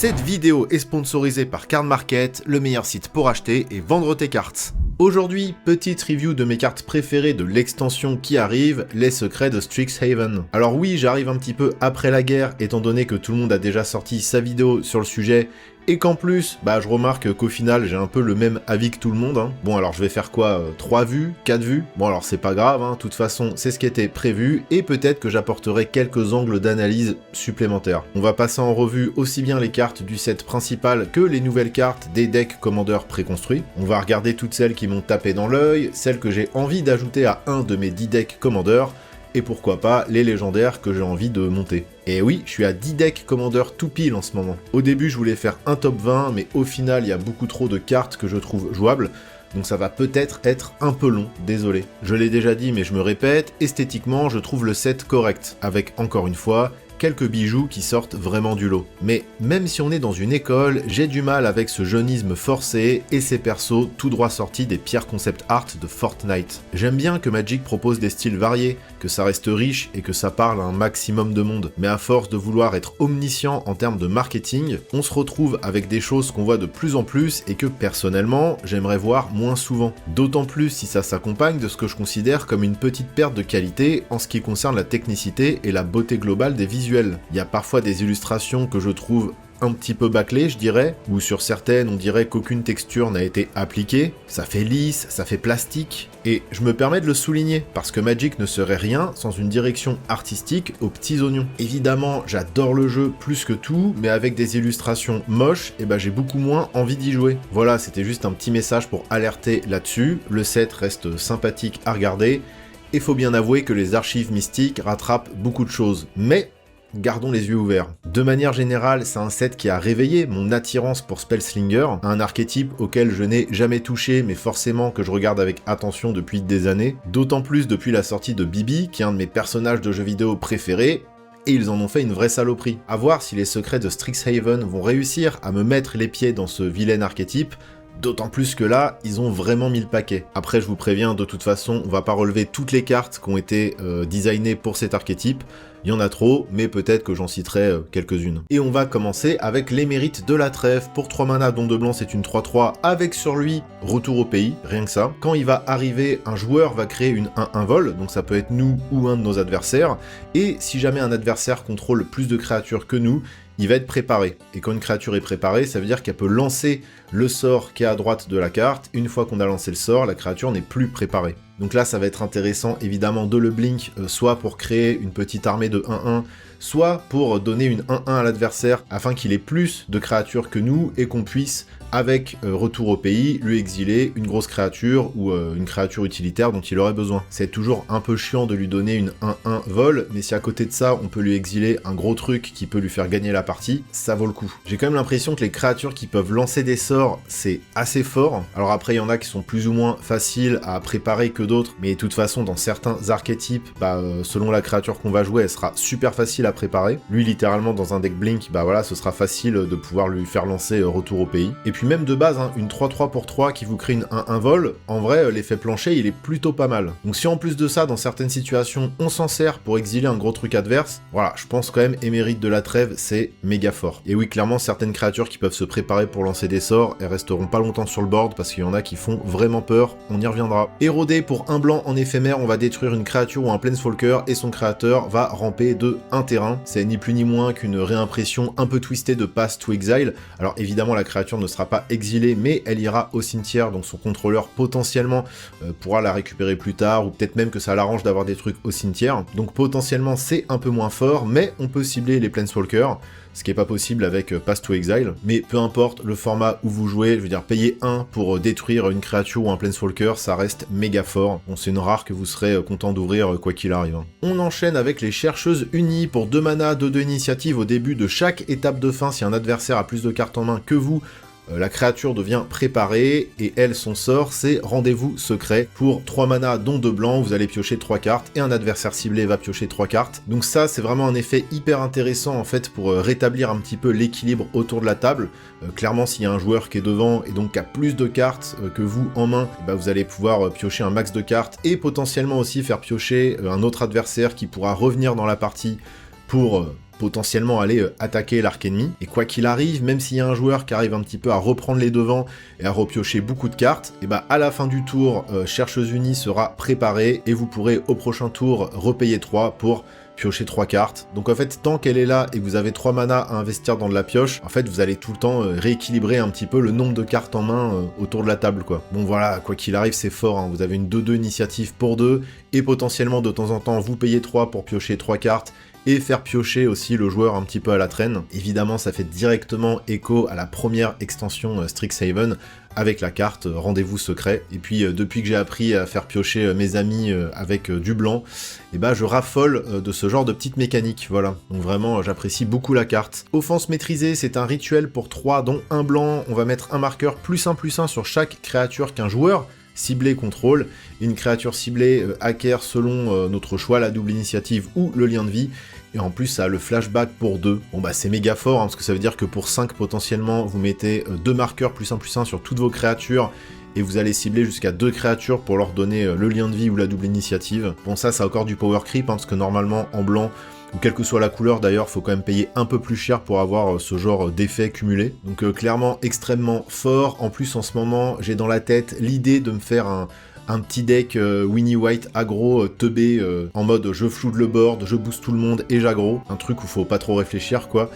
Cette vidéo est sponsorisée par Card Market, le meilleur site pour acheter et vendre tes cartes. Aujourd'hui, petite review de mes cartes préférées de l'extension qui arrive, les secrets de Strixhaven. Alors oui, j'arrive un petit peu après la guerre, étant donné que tout le monde a déjà sorti sa vidéo sur le sujet, et qu'en plus, je remarque qu'au final, j'ai un peu le même avis que tout le monde. Bon, alors je vais faire quoi 3 vues 4 vues. Bon, alors c'est pas grave, de toute façon, c'est ce qui était prévu, et peut-être que j'apporterai quelques angles d'analyse supplémentaires. On va passer en revue aussi bien les cartes du set principal que les nouvelles cartes des decks Commander préconstruits. On va regarder toutes celles qui m'ont tapé dans l'œil, celles que j'ai envie d'ajouter à un de mes 10 decks Commander, et pourquoi pas les légendaires que j'ai envie de monter. Et oui, je suis à 10 decks Commander tout pile en ce moment. Au début, je voulais faire un top 20, mais au final, il y a beaucoup trop de cartes que je trouve jouables, donc ça va peut-être être un peu long, désolé. Je l'ai déjà dit, mais je me répète, esthétiquement, je trouve le set correct, avec, encore une fois, quelques bijoux qui sortent vraiment du lot. Mais même si on est dans une école, j'ai du mal avec ce jeunisme forcé et ces persos tout droit sortis des pires concept art de Fortnite. J'aime bien que Magic propose des styles variés, que ça reste riche et que ça parle à un maximum de monde. Mais à force de vouloir être omniscient en termes de marketing, on se retrouve avec des choses qu'on voit de plus en plus et que personnellement, j'aimerais voir moins souvent. D'autant plus si ça s'accompagne de ce que je considère comme une petite perte de qualité en ce qui concerne la technicité et la beauté globale des visuels. Il y a parfois des illustrations que je trouve un petit peu bâclées, je dirais, ou sur certaines on dirait qu'aucune texture n'a été appliquée, ça fait lisse, ça fait plastique, et je me permets de le souligner, parce que Magic ne serait rien sans une direction artistique aux petits oignons. Évidemment, j'adore le jeu plus que tout, mais avec des illustrations moches, j'ai beaucoup moins envie d'y jouer. Voilà, c'était juste un petit message pour alerter là-dessus, le set reste sympathique à regarder, et faut bien avouer que les archives mystiques rattrapent beaucoup de choses, mais gardons les yeux ouverts. De manière générale, c'est un set qui a réveillé mon attirance pour Spellslinger, un archétype auquel je n'ai jamais touché, mais forcément que je regarde avec attention depuis des années, d'autant plus depuis la sortie de Bibi, qui est un de mes personnages de jeux vidéo préférés, et ils en ont fait une vraie saloperie. À voir si les secrets de Strixhaven vont réussir à me mettre les pieds dans ce vilain archétype, d'autant plus que là, ils ont vraiment mis le paquet. Après, je vous préviens, de toute façon, on va pas relever toutes les cartes qui ont été designées pour cet archétype. Il y en a trop, mais peut-être que j'en citerai quelques-unes. Et on va commencer avec les mérites de la trêve. Pour 3 mana, Don de Blanc, c'est une 3-3 avec sur lui retour au pays, rien que ça. Quand il va arriver, un joueur va créer une 1-1 vol, donc ça peut être nous ou un de nos adversaires. Et si jamais un adversaire contrôle plus de créatures que nous, il va être préparé. Et quand une créature est préparée, ça veut dire qu'elle peut lancer le sort qui est à droite de la carte. Une fois qu'on a lancé le sort, la créature n'est plus préparée. Donc là, ça va être intéressant, évidemment, de le blink, soit pour créer une petite armée de 1-1, soit pour donner une 1-1 à l'adversaire, afin qu'il ait plus de créatures que nous, et qu'on puisse, avec retour au pays, lui exiler une grosse créature, ou une créature utilitaire dont il aurait besoin. C'est toujours un peu chiant de lui donner une 1-1 vol, mais si à côté de ça, on peut lui exiler un gros truc qui peut lui faire gagner la partie, ça vaut le coup. J'ai quand même l'impression que les créatures qui peuvent lancer des sorts, c'est assez fort. Alors après, il y en a qui sont plus ou moins faciles à préparer que d'autres, mais de toute façon, dans certains archétypes, selon la créature qu'on va jouer, elle sera super facile à préparer. Lui, littéralement, dans un deck Blink, ce sera facile de pouvoir lui faire lancer retour au pays. Et puis même de base, une 3-3 pour 3 qui vous crée une 1-1 vol, en vrai, l'effet plancher, il est plutôt pas mal. Donc si en plus de ça, dans certaines situations, on s'en sert pour exiler un gros truc adverse, voilà, je pense quand même, émérite de la trêve, c'est méga fort. Et oui, clairement, certaines créatures qui peuvent se préparer pour lancer des sorts, elles resteront pas longtemps sur le board, parce qu'il y en a qui font vraiment peur, on y reviendra. Érodé pour un blanc en éphémère, on va détruire une créature ou un planeswalker, et son créateur va ramper de un terrain. C'est ni plus ni moins qu'une réimpression un peu twistée de Path to Exile. Alors évidemment, la créature ne sera pas exilée, mais elle ira au cimetière, donc son contrôleur potentiellement pourra la récupérer plus tard, ou peut-être même que ça l'arrange d'avoir des trucs au cimetière. Donc potentiellement, c'est un peu moins fort, mais on peut cibler les planeswalkers, ce qui est pas possible avec Path to Exile. Mais peu importe le format où vous jouez, je veux dire, payer 1 pour détruire une créature ou un planeswalker, ça reste méga fort. Bon, c'est une rare que vous serez content d'ouvrir quoi qu'il arrive. On enchaîne avec les chercheuses unies pour 2 mana, 2 initiative au début de chaque étape de fin. Si un adversaire a plus de cartes en main que vous, la créature devient préparée, et elle, son sort, c'est rendez-vous secret. Pour 3 mana, dont 2 blancs, vous allez piocher 3 cartes, et un adversaire ciblé va piocher 3 cartes. Donc ça, c'est vraiment un effet hyper intéressant, en fait, pour rétablir un petit peu l'équilibre autour de la table. Clairement, s'il y a un joueur qui est devant, et donc qui a plus de cartes que vous en main, vous allez pouvoir piocher un max de cartes, et potentiellement aussi faire piocher un autre adversaire qui pourra revenir dans la partie pour potentiellement aller attaquer l'arc ennemi. Et quoi qu'il arrive, même s'il y a un joueur qui arrive un petit peu à reprendre les devants et à repiocher beaucoup de cartes, et bah à la fin du tour, Chercheuse Unie sera préparée et vous pourrez au prochain tour repayer 3 pour piocher 3 cartes. Donc en fait, tant qu'elle est là et que vous avez 3 mana à investir dans de la pioche, en fait, vous allez tout le temps rééquilibrer un petit peu le nombre de cartes en main autour de la table, quoi. Bon voilà, quoi qu'il arrive, c'est fort, hein. Vous avez une 2-2 initiative pour 2, et potentiellement, de temps en temps, vous payez 3 pour piocher 3 cartes, et faire piocher aussi le joueur un petit peu à la traîne. Évidemment, ça fait directement écho à la première extension Strixhaven, avec la carte Rendez-vous Secret. Et puis, depuis que j'ai appris à faire piocher mes amis avec du blanc, et bah je raffole de ce genre de petites mécaniques, voilà. Donc vraiment, j'apprécie beaucoup la carte. Offense maîtrisée, c'est un rituel pour 3, dont un blanc. On va mettre un marqueur +1/+1 sur chaque créature qu'un joueur ciblé contrôle. Une créature ciblée acquiert selon notre choix la double initiative ou le lien de vie. Et en plus, ça a le flashback pour 2. Bon bah c'est méga fort, hein, parce que ça veut dire que pour 5 potentiellement, vous mettez 2 marqueurs +1/+1 sur toutes vos créatures, et vous allez cibler jusqu'à 2 créatures pour leur donner le lien de vie ou la double initiative. Bon ça a encore du power creep, hein, parce que normalement en blanc, ou quelle que soit la couleur d'ailleurs, faut quand même payer un peu plus cher pour avoir ce genre d'effet cumulé. Donc clairement extrêmement fort. En plus en ce moment, j'ai dans la tête l'idée de me faire un petit deck Winnie White aggro teubé en mode je flood le board, je booste tout le monde et j'aggro. Un truc où faut pas trop réfléchir quoi.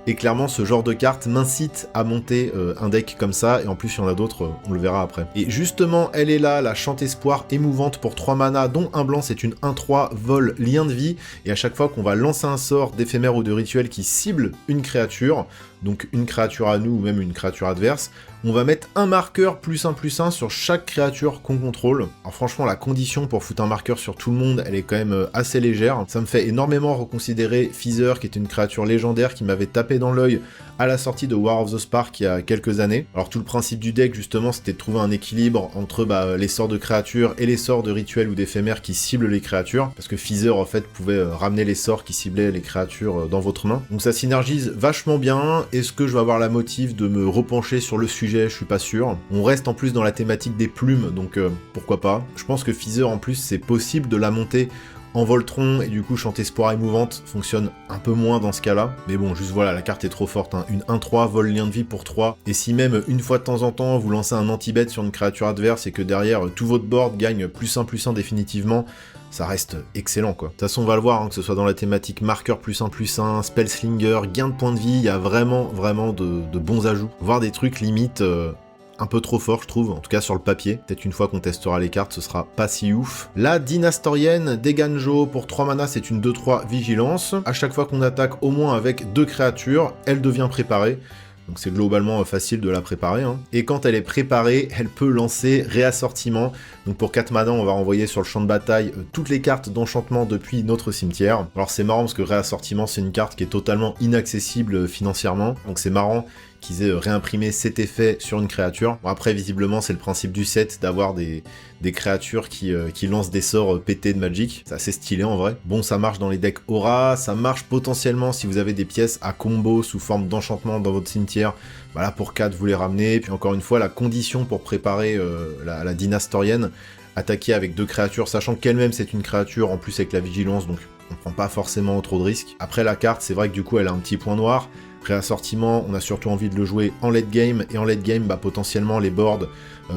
Et clairement, ce genre de carte m'incite à monter un deck comme ça, et en plus, il y en a d'autres, on le verra après. Et justement, elle est là, la Chante Espoir émouvante pour 3 mana, dont un blanc, c'est une 1/3 vol lien de vie, et à chaque fois qu'on va lancer un sort d'éphémère ou de rituel qui cible une créature, donc une créature à nous ou même une créature adverse, on va mettre un marqueur +1/+1 sur chaque créature qu'on contrôle. Alors franchement, la condition pour foutre un marqueur sur tout le monde, elle est quand même assez légère. Ça me fait énormément reconsidérer Feather, qui est une créature légendaire qui m'avait tapé dans l'œil à la sortie de War of the Spark il y a quelques années. Alors tout le principe du deck justement, c'était de trouver un équilibre entre les sorts de créatures et les sorts de rituels ou d'éphémères qui ciblent les créatures, parce que Feather en fait pouvait ramener les sorts qui ciblaient les créatures dans votre main. Donc ça synergise vachement bien. Est-ce que je vais avoir la motive de me repencher sur le sujet? Je suis pas sûr. On reste en plus dans la thématique des plumes, donc pourquoi pas. Je pense que Feather en plus c'est possible de la monter en Voltron, et du coup Chante Espoir émouvante fonctionne un peu moins dans ce cas-là. Mais bon, juste voilà, la carte est trop forte, hein. Une 1/3, vol lien de vie pour 3, et si même une fois de temps en temps vous lancez un anti-bet sur une créature adverse et que derrière tout votre board gagne +1/+1 définitivement, ça reste excellent quoi. De toute façon on va le voir, hein, que ce soit dans la thématique marqueur +1/+1, spellslinger, gain de points de vie, il y a vraiment de bons ajouts. Voire des trucs limite un peu trop fort je trouve, en tout cas sur le papier. Peut-être une fois qu'on testera les cartes, ce sera pas si ouf. La Dynastorienne d'Eganjo pour 3 mana, c'est une 2/3 vigilance. À chaque fois qu'on attaque au moins avec 2 créatures, elle devient préparée. Donc c'est globalement facile de la préparer, hein. Et quand elle est préparée, elle peut lancer réassortiment. Donc pour 4 mana, on va renvoyer sur le champ de bataille toutes les cartes d'enchantement depuis notre cimetière. Alors c'est marrant parce que réassortiment, c'est une carte qui est totalement inaccessible financièrement. Donc c'est marrant qu'ils aient réimprimé cet effet sur une créature. Bon, après, visiblement, c'est le principe du set d'avoir des créatures qui lancent des sorts pétés de Magic. C'est assez stylé en vrai. Bon, ça marche dans les decks Aura, ça marche potentiellement si vous avez des pièces à combo sous forme d'enchantement dans votre cimetière. Voilà, pour 4, vous les ramenez. Puis encore une fois, la condition pour préparer la Dynastorienne, attaquer avec 2 créatures, sachant qu'elle-même c'est une créature, en plus avec la vigilance, donc on prend pas forcément trop de risques. Après la carte, c'est vrai que du coup elle a un petit point noir. Réassortiment, on a surtout envie de le jouer en late game, et en late game, potentiellement les boards,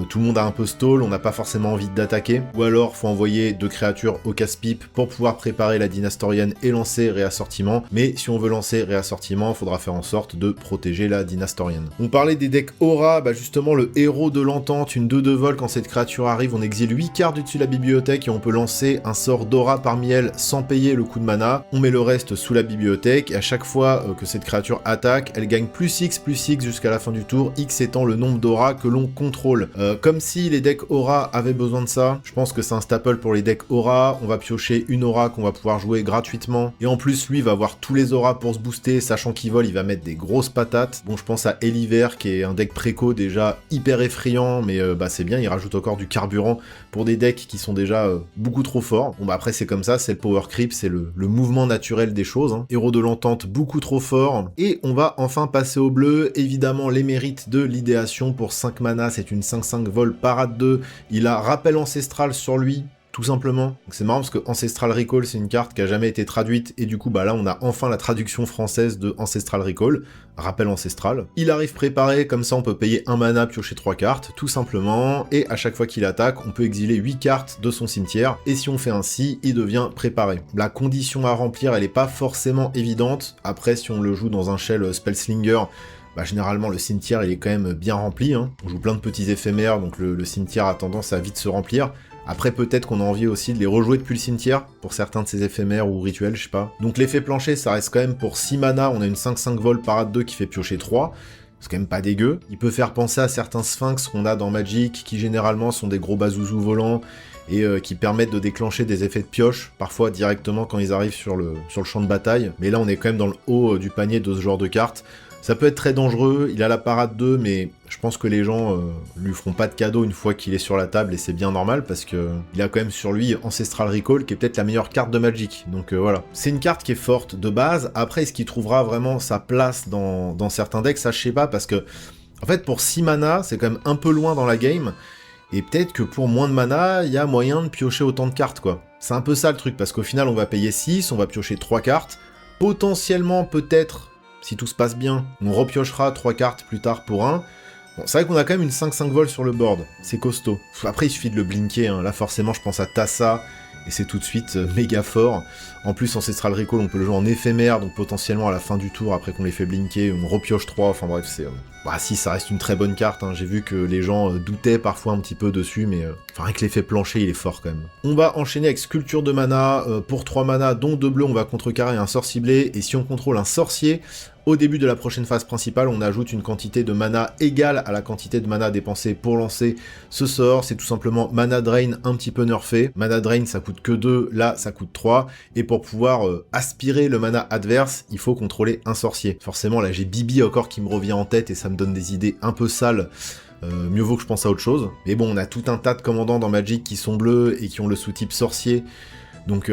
tout le monde a un peu stall, on n'a pas forcément envie d'attaquer, ou alors faut envoyer 2 créatures au casse-pipe pour pouvoir préparer la Dynastorienne et lancer réassortiment, mais si on veut lancer réassortiment, il faudra faire en sorte de protéger la Dynastorienne. On parlait des decks Aura, justement le héros de l'entente, une 2/2 vol, quand cette créature arrive, on exile 8 cartes du dessus de la bibliothèque et on peut lancer un sort d'Aura parmi elles sans payer le coup de mana, on met le reste sous la bibliothèque, et à chaque fois que cette créature attaque, elle gagne +X jusqu'à la fin du tour, X étant le nombre d'aura que l'on contrôle. Comme si les decks Aura avaient besoin de ça, je pense que c'est un staple pour les decks Aura, on va piocher une aura qu'on va pouvoir jouer gratuitement, et en plus lui va avoir tous les auras pour se booster, sachant qu'il vole, il va mettre des grosses patates. Bon, je pense à Eliver qui est un deck préco déjà hyper effrayant, mais c'est bien, il rajoute encore du carburant pour des decks qui sont déjà beaucoup trop forts. Bon après c'est comme ça, c'est le power creep, c'est le mouvement naturel des choses, hein. Héros de l'entente beaucoup trop fort, et on va enfin passer au bleu. Évidemment les mérites de l'idéation pour 5 mana, c'est une 5/5 vol parade 2, il a rappel ancestral sur lui, tout simplement. Donc c'est marrant parce que Ancestral Recall, c'est une carte qui a jamais été traduite, et du coup, bah là, on a enfin la traduction française de Ancestral Recall, rappel ancestral. Il arrive préparé, comme ça on peut payer 1 mana, piocher 3 cartes, tout simplement, et à chaque fois qu'il attaque, on peut exiler 8 cartes de son cimetière, et si on fait ainsi, il devient préparé. La condition à remplir, elle est pas forcément évidente. Après, si on le joue dans un shell Spellslinger, bah, généralement le cimetière il est quand même bien rempli, hein. On joue plein de petits éphémères, donc le cimetière a tendance à vite se remplir. Après peut-être qu'on a envie aussi de les rejouer depuis le cimetière, pour certains de ces éphémères ou rituels, je sais pas. Donc l'effet plancher, ça reste quand même pour 6 mana, on a une 5-5 vol parade 2 qui fait piocher 3. C'est quand même pas dégueu. Il peut faire penser à certains sphinx qu'on a dans Magic, qui généralement sont des gros bazouzous volants, et qui permettent de déclencher des effets de pioche, parfois directement quand ils arrivent sur le champ de bataille. Mais là on est quand même dans le haut du panier de ce genre de cartes. Ça peut être très dangereux, il a la parade 2, mais je pense que les gens lui feront pas de cadeau une fois qu'il est sur la table, et c'est bien normal, parce que il a quand même sur lui Ancestral Recall, qui est peut-être la meilleure carte de Magic, donc voilà. C'est une carte qui est forte de base, après est-ce qu'il trouvera vraiment sa place dans certains decks, ça je sais pas, parce que, en fait pour 6 mana, c'est quand même un peu loin dans la game, et peut-être que pour moins de mana, il y a moyen de piocher autant de cartes, quoi. C'est un peu ça le truc, parce qu'au final on va payer 6, on va piocher 3 cartes, potentiellement peut-être, si tout se passe bien, on repiochera 3 cartes plus tard pour 1. Bon, c'est vrai qu'on a quand même une 5-5 vol sur le board, c'est costaud. Après, il suffit de le blinker, hein. Là forcément je pense à Tassa, et c'est tout de suite méga fort. En plus, Ancestral Recall, on peut le jouer en éphémère, donc potentiellement à la fin du tour, après qu'on les fait blinker, on repioche 3, enfin bref, c'est... Bah si, ça reste une très bonne carte, hein. J'ai vu que les gens doutaient parfois un petit peu dessus, mais... Enfin, avec l'effet plancher, il est fort quand même. On va enchaîner avec Sculpture de mana, pour 3 mana, dont 2 bleus, on va contrecarrer un sort ciblé, et si on contrôle un sorcier, au début de la prochaine phase principale, on ajoute une quantité de mana égale à la quantité de mana dépensée pour lancer ce sort. C'est tout simplement mana drain un petit peu nerfé. Mana drain, ça coûte que 2, là, ça coûte 3. Et pour pouvoir aspirer le mana adverse, il faut contrôler un sorcier. Forcément, là, j'ai Bibi encore qui me revient en tête et ça me donne des idées un peu sales. Mieux vaut que je pense à autre chose. Mais bon, on a tout un tas de commandants dans Magic qui sont bleus et qui ont le sous-type sorcier. Donc...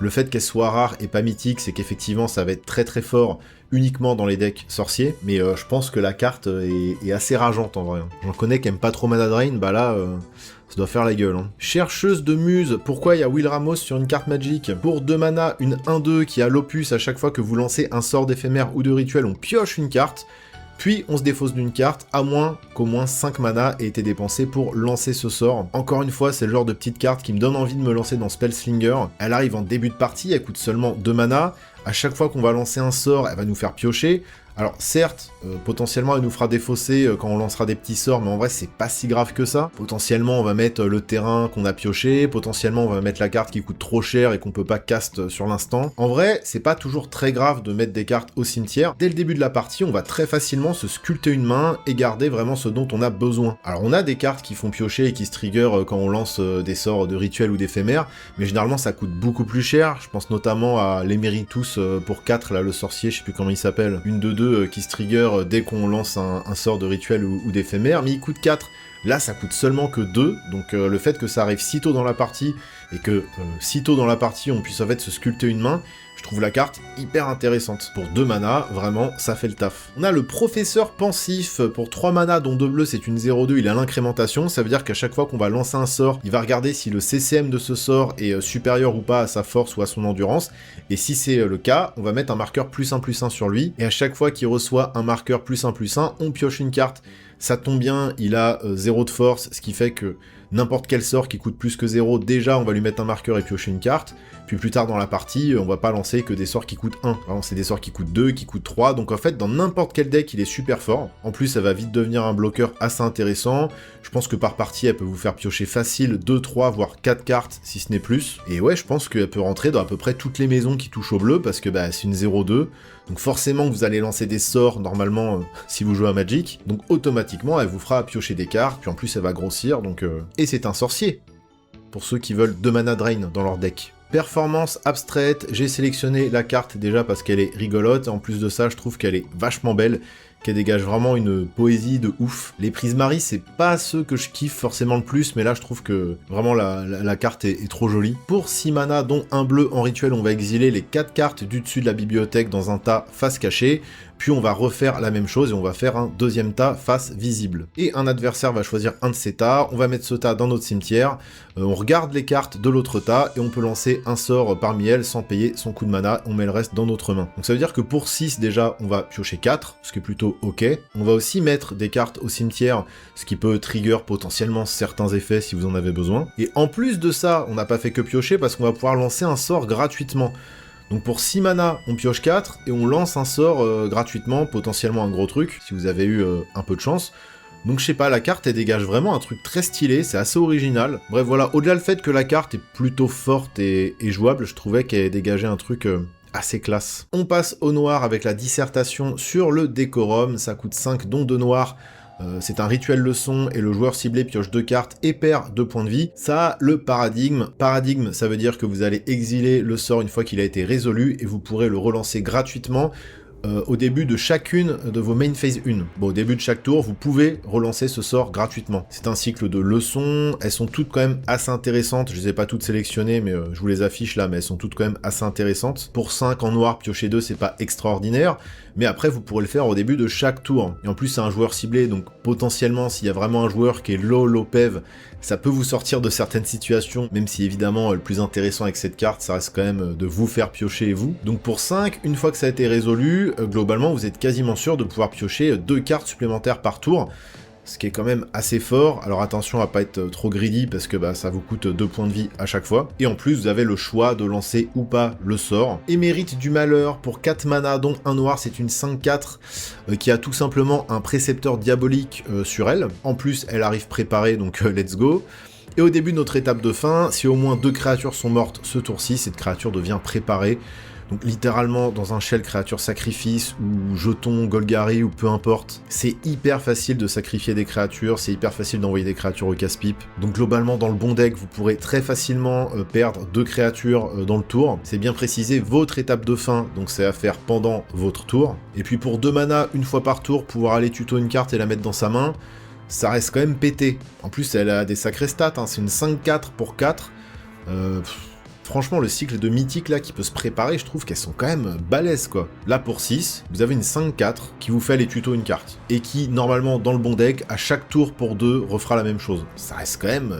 le fait qu'elle soit rare et pas mythique, c'est qu'effectivement ça va être très très fort uniquement dans les decks sorciers, mais je pense que la carte est assez rageante en vrai. J'en connais qui aiment pas trop Mana Drain, bah là, ça doit faire la gueule. Hein. Chercheuse de muse, pourquoi il y a Will Ramos sur une carte Magic? Pour 2 mana, une 1-2 qui a l'opus, à chaque fois que vous lancez un sort d'éphémère ou de rituel, on pioche une carte, puis on se défausse d'une carte, à moins qu'au moins 5 mana aient été dépensés pour lancer ce sort. Encore une fois, c'est le genre de petite carte qui me donne envie de me lancer dans Spellslinger. Elle arrive en début de partie, elle coûte seulement 2 mana. À chaque fois qu'on va lancer un sort, elle va nous faire piocher. Alors certes, potentiellement elle nous fera défausser quand on lancera des petits sorts, mais en vrai c'est pas si grave que ça. Potentiellement on va mettre le terrain qu'on a pioché, potentiellement on va mettre la carte qui coûte trop cher et qu'on peut pas cast sur l'instant. En vrai, c'est pas toujours très grave de mettre des cartes au cimetière. Dès le début de la partie, on va très facilement se sculpter une main et garder vraiment ce dont on a besoin. Alors on a des cartes qui font piocher et qui se trigger quand on lance des sorts de rituel ou d'éphémère, mais généralement ça coûte beaucoup plus cher. Je pense notamment à l'Emeritus pour 4, là le sorcier, je sais plus comment il s'appelle, une de 2 qui se trigger dès qu'on lance un sort de rituel ou d'éphémère, mais il coûte 4. Là, ça coûte seulement que 2, donc le fait que ça arrive si tôt dans la partie, et que si tôt dans la partie, on puisse en fait se sculpter une main, je trouve la carte hyper intéressante. Pour 2 mana, vraiment, ça fait le taf. On a le Professeur Pensif, pour 3 mana, dont 2 bleus, c'est une 0-2, il a l'incrémentation, ça veut dire qu'à chaque fois qu'on va lancer un sort, il va regarder si le CCM de ce sort est supérieur ou pas à sa force ou à son endurance, et si c'est le cas, on va mettre un marqueur +1/+1 sur lui, et à chaque fois qu'il reçoit un marqueur +1/+1, on pioche une carte. Ça tombe bien, il a 0 de force, ce qui fait que n'importe quel sort qui coûte plus que 0, déjà on va lui mettre un marqueur et piocher une carte, puis plus tard dans la partie, on va pas lancer que des sorts qui coûtent 1, on va lancer des sorts qui coûtent 2, qui coûtent 3, donc en fait dans n'importe quel deck il est super fort, en plus ça va vite devenir un bloqueur assez intéressant, je pense que par partie elle peut vous faire piocher facile 2, 3, voire 4 cartes si ce n'est plus, et ouais je pense qu'elle peut rentrer dans à peu près toutes les maisons qui touchent au bleu, parce que bah, c'est une 0-2, donc forcément vous allez lancer des sorts normalement si vous jouez à Magic, donc automatiquement elle vous fera piocher des cartes, puis en plus elle va grossir, donc et c'est un sorcier, pour ceux qui veulent 2 mana drain dans leur deck. Performance abstraite, j'ai sélectionné la carte déjà parce qu'elle est rigolote, en plus de ça je trouve qu'elle est vachement belle, qu'elle dégage vraiment une poésie de ouf. Les Prismari, c'est pas ceux que je kiffe forcément le plus, mais là je trouve que vraiment la carte est trop jolie. Pour 6 mana, dont un bleu en rituel, on va exiler les 4 cartes du dessus de la bibliothèque dans un tas face cachée, puis on va refaire la même chose et on va faire un deuxième tas face visible. Et un adversaire va choisir un de ces tas, on va mettre ce tas dans notre cimetière, on regarde les cartes de l'autre tas et on peut lancer un sort parmi elles sans payer son coup de mana, on met le reste dans notre main. Donc ça veut dire que pour 6 déjà, on va piocher 4, ce qui est plutôt ok. On va aussi mettre des cartes au cimetière, ce qui peut trigger potentiellement certains effets si vous en avez besoin. Et en plus de ça, on n'a pas fait que piocher parce qu'on va pouvoir lancer un sort gratuitement. Donc pour 6 mana, on pioche 4 et on lance un sort gratuitement, potentiellement un gros truc, si vous avez eu un peu de chance. Donc je sais pas, la carte elle dégage vraiment un truc très stylé, c'est assez original. Bref voilà, au-delà le fait que la carte est plutôt forte et jouable, je trouvais qu'elle dégageait un truc assez classe. On passe au noir avec la dissertation sur le décorum, ça coûte 5 dons de noir. C'est un rituel leçon et le joueur ciblé pioche 2 cartes et perd 2 points de vie. Ça a le paradigme. Paradigme, ça veut dire que vous allez exiler le sort une fois qu'il a été résolu et vous pourrez le relancer gratuitement au début de chacune de vos main phase 1. Bon, au début de chaque tour, vous pouvez relancer ce sort gratuitement. C'est un cycle de leçons, elles sont toutes quand même assez intéressantes, je les ai pas toutes sélectionnées, mais je vous les affiche là, mais elles sont toutes quand même assez intéressantes. Pour 5 en noir, piocher 2, c'est pas extraordinaire, mais après vous pourrez le faire au début de chaque tour. Et en plus c'est un joueur ciblé, donc potentiellement s'il y a vraiment un joueur qui est low PEV, ça peut vous sortir de certaines situations, même si évidemment le plus intéressant avec cette carte, ça reste quand même de vous faire piocher vous. Donc pour 5, une fois que ça a été résolu, globalement vous êtes quasiment sûr de pouvoir piocher 2 cartes supplémentaires par tour, ce qui est quand même assez fort. Alors attention à pas être trop greedy parce que ça vous coûte 2 points de vie à chaque fois. Et en plus vous avez le choix de lancer ou pas le sort. Émérite du malheur pour 4 mana dont un noir, c'est une 5-4 qui a tout simplement un précepteur diabolique sur elle. En plus elle arrive préparée, donc let's go. Et au début de notre étape de fin, si au moins 2 créatures sont mortes ce tour-ci, cette créature devient préparée. Donc littéralement dans un shell créature sacrifice ou jeton, Golgari ou peu importe, c'est hyper facile de sacrifier des créatures, c'est hyper facile d'envoyer des créatures au casse-pipe. Donc globalement dans le bon deck vous pourrez très facilement perdre 2 créatures dans le tour. C'est bien précisé votre étape de fin, donc c'est à faire pendant votre tour. Et puis pour 2 mana, une fois par tour, pouvoir aller tuto une carte et la mettre dans sa main, ça reste quand même pété. En plus elle a des sacrées stats, hein. C'est une 5-4 pour 4. Franchement, le cycle de mythique là qui peut se préparer, je trouve qu'elles sont quand même balèzes quoi. Là pour 6, vous avez une 5-4 qui vous fait aller tuto une carte. Et qui, normalement, dans le bon deck, à chaque tour pour 2, refera la même chose. Ça reste quand même...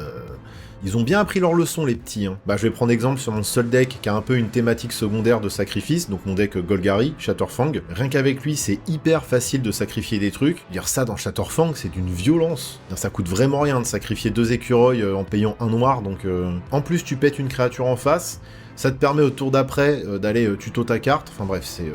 Ils ont bien appris leur leçon les petits. Hein. Je vais prendre exemple sur mon seul deck qui a un peu une thématique secondaire de sacrifice, donc mon deck Golgari, Shatterfang. Rien qu'avec lui, c'est hyper facile de sacrifier des trucs. Dire ça dans Shatterfang, c'est d'une violence. Ça coûte vraiment rien de sacrifier 2 écureuils en payant un noir, donc... En plus, tu pètes une créature en face, ça te permet au tour d'après d'aller tuto ta carte. Enfin bref, c'est...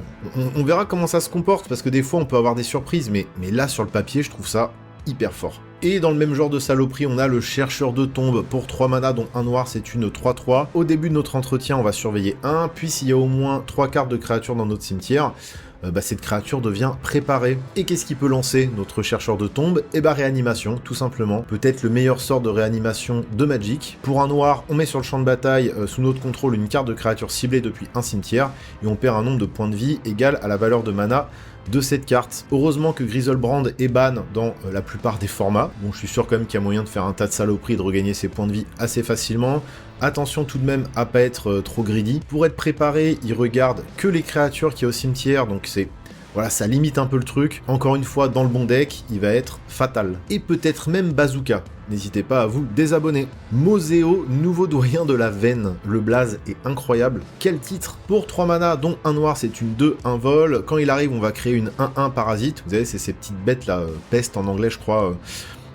On verra comment ça se comporte, parce que des fois, on peut avoir des surprises, mais là, sur le papier, je trouve ça hyper fort. Et dans le même genre de saloperie, on a le chercheur de tombes pour 3 mana, dont un noir, c'est une 3-3. Au début de notre entretien, on va surveiller 1, puis s'il y a au moins 3 cartes de créatures dans notre cimetière, cette créature devient préparée. Et qu'est-ce qui peut lancer notre chercheur de tombes? Réanimation, tout simplement. Peut-être le meilleur sort de réanimation de Magic. Pour un noir, on met sur le champ de bataille, sous notre contrôle, une carte de créature ciblée depuis un cimetière, et on perd un nombre de points de vie égal à la valeur de mana de cette carte. Heureusement que Griselbrand est ban dans la plupart des formats. Bon, je suis sûr quand même qu'il y a moyen de faire un tas de saloperies et de regagner ses points de vie assez facilement. Attention tout de même à pas être trop greedy. Pour être préparé, il regarde que les créatures qu'il y a au cimetière, donc c'est... Voilà, ça limite un peu le truc. Encore une fois, dans le bon deck, il va être fatal. Et peut-être même Bazooka. N'hésitez pas à vous désabonner. Moseo, nouveau doyen de la veine. Le blaze est incroyable. Quel titre! Pour 3 mana, dont un noir, c'est une 2, un vol. Quand il arrive, on va créer une 1-1 parasite. Vous savez, c'est ces petites bêtes là, peste en anglais, je crois,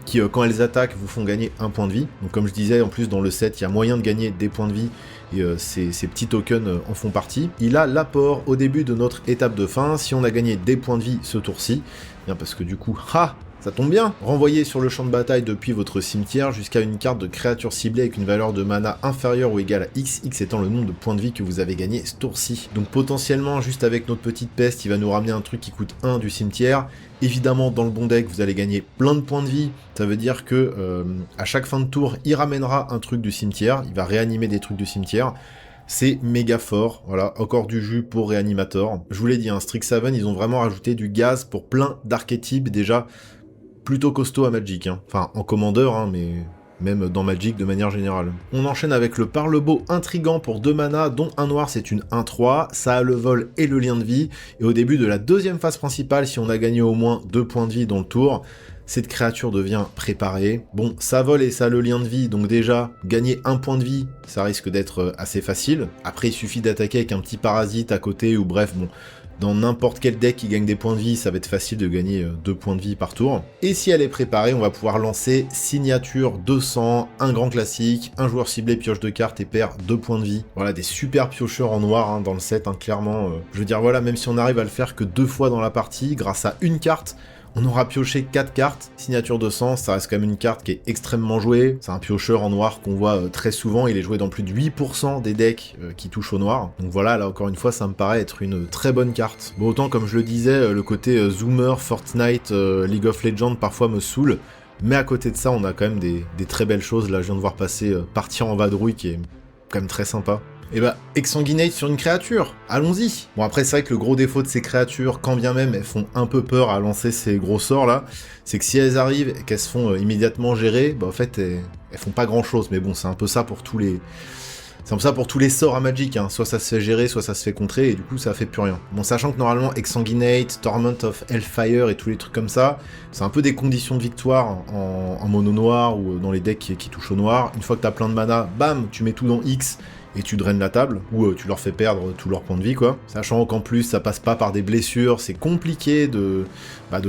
qui, quand elles attaquent, vous font gagner un point de vie. Donc comme je disais, en plus, dans le set, il y a moyen de gagner des points de vie. Et ces petits tokens en font partie. Il a l'apport au début de notre étape de fin, si on a gagné des points de vie ce tour-ci, bien parce que du coup, ça tombe bien, renvoyez sur le champ de bataille depuis votre cimetière jusqu'à une carte de créature ciblée avec une valeur de mana inférieure ou égale à X, X étant le nombre de points de vie que vous avez gagné ce tour-ci. Donc potentiellement, juste avec notre petite peste, il va nous ramener un truc qui coûte 1 du cimetière. Évidemment, dans le bon deck, vous allez gagner plein de points de vie. Ça veut dire que à chaque fin de tour, il ramènera un truc du cimetière. Il va réanimer des trucs du cimetière. C'est méga fort. Voilà, encore du jus pour Réanimator. Je vous l'ai dit, hein, Strixhaven, ils ont vraiment rajouté du gaz pour plein d'archétypes déjà plutôt costaud à Magic. Hein. Enfin, en commandeur, hein, mais même dans Magic de manière générale. On enchaîne avec le Parle-Beau intrigant pour 2 mana, dont un noir c'est une 1-3, ça a le vol et le lien de vie, et au début de la deuxième phase principale, si on a gagné au moins 2 points de vie dans le tour, cette créature devient préparée. Bon, ça vole et ça a le lien de vie, donc déjà, gagner 1 point de vie, ça risque d'être assez facile. Après, il suffit d'attaquer avec un petit parasite à côté, ou bref, bon, dans n'importe quel deck qui gagne des points de vie, ça va être facile de gagner 2 points de vie par tour. Et si elle est préparée, on va pouvoir lancer Signature 200, un grand classique, un joueur ciblé pioche 2 cartes et perd 2 points de vie. Voilà, des super piocheurs en noir hein, dans le set, hein, clairement. Je veux dire, voilà, même si on arrive à le faire que 2 fois dans la partie, grâce à une carte, on aura pioché 4 cartes, Signature 200, ça reste quand même une carte qui est extrêmement jouée, c'est un piocheur en noir qu'on voit très souvent, il est joué dans plus de 8% des decks qui touchent au noir, donc voilà, là encore une fois ça me paraît être une très bonne carte. Bon, autant comme je le disais, le côté Zoomer, Fortnite, League of Legends parfois me saoule, mais à côté de ça on a quand même des très belles choses, là je viens de voir passer Partir en vadrouille qui est quand même très sympa. Et bah, Exsanguinate sur une créature, allons-y. Bon après c'est vrai que le gros défaut de ces créatures, quand bien même elles font un peu peur à lancer ces gros sorts là, c'est que si elles arrivent et qu'elles se font immédiatement gérer, bah en fait elles font pas grand chose, mais bon c'est un peu ça pour tous les... C'est comme ça pour tous les sorts à Magic, hein. Soit ça se fait gérer, soit ça se fait contrer, et du coup ça fait plus rien. Bon, sachant que normalement Exsanguinate, Torment of Hellfire et tous les trucs comme ça, c'est un peu des conditions de victoire en mono noir ou dans les decks qui touchent au noir. Une fois que t'as plein de mana, bam, tu mets tout dans X, et tu draines la table, ou tu leur fais perdre tous leurs points de vie, quoi. Sachant qu'en plus, ça passe pas par des blessures, c'est compliqué de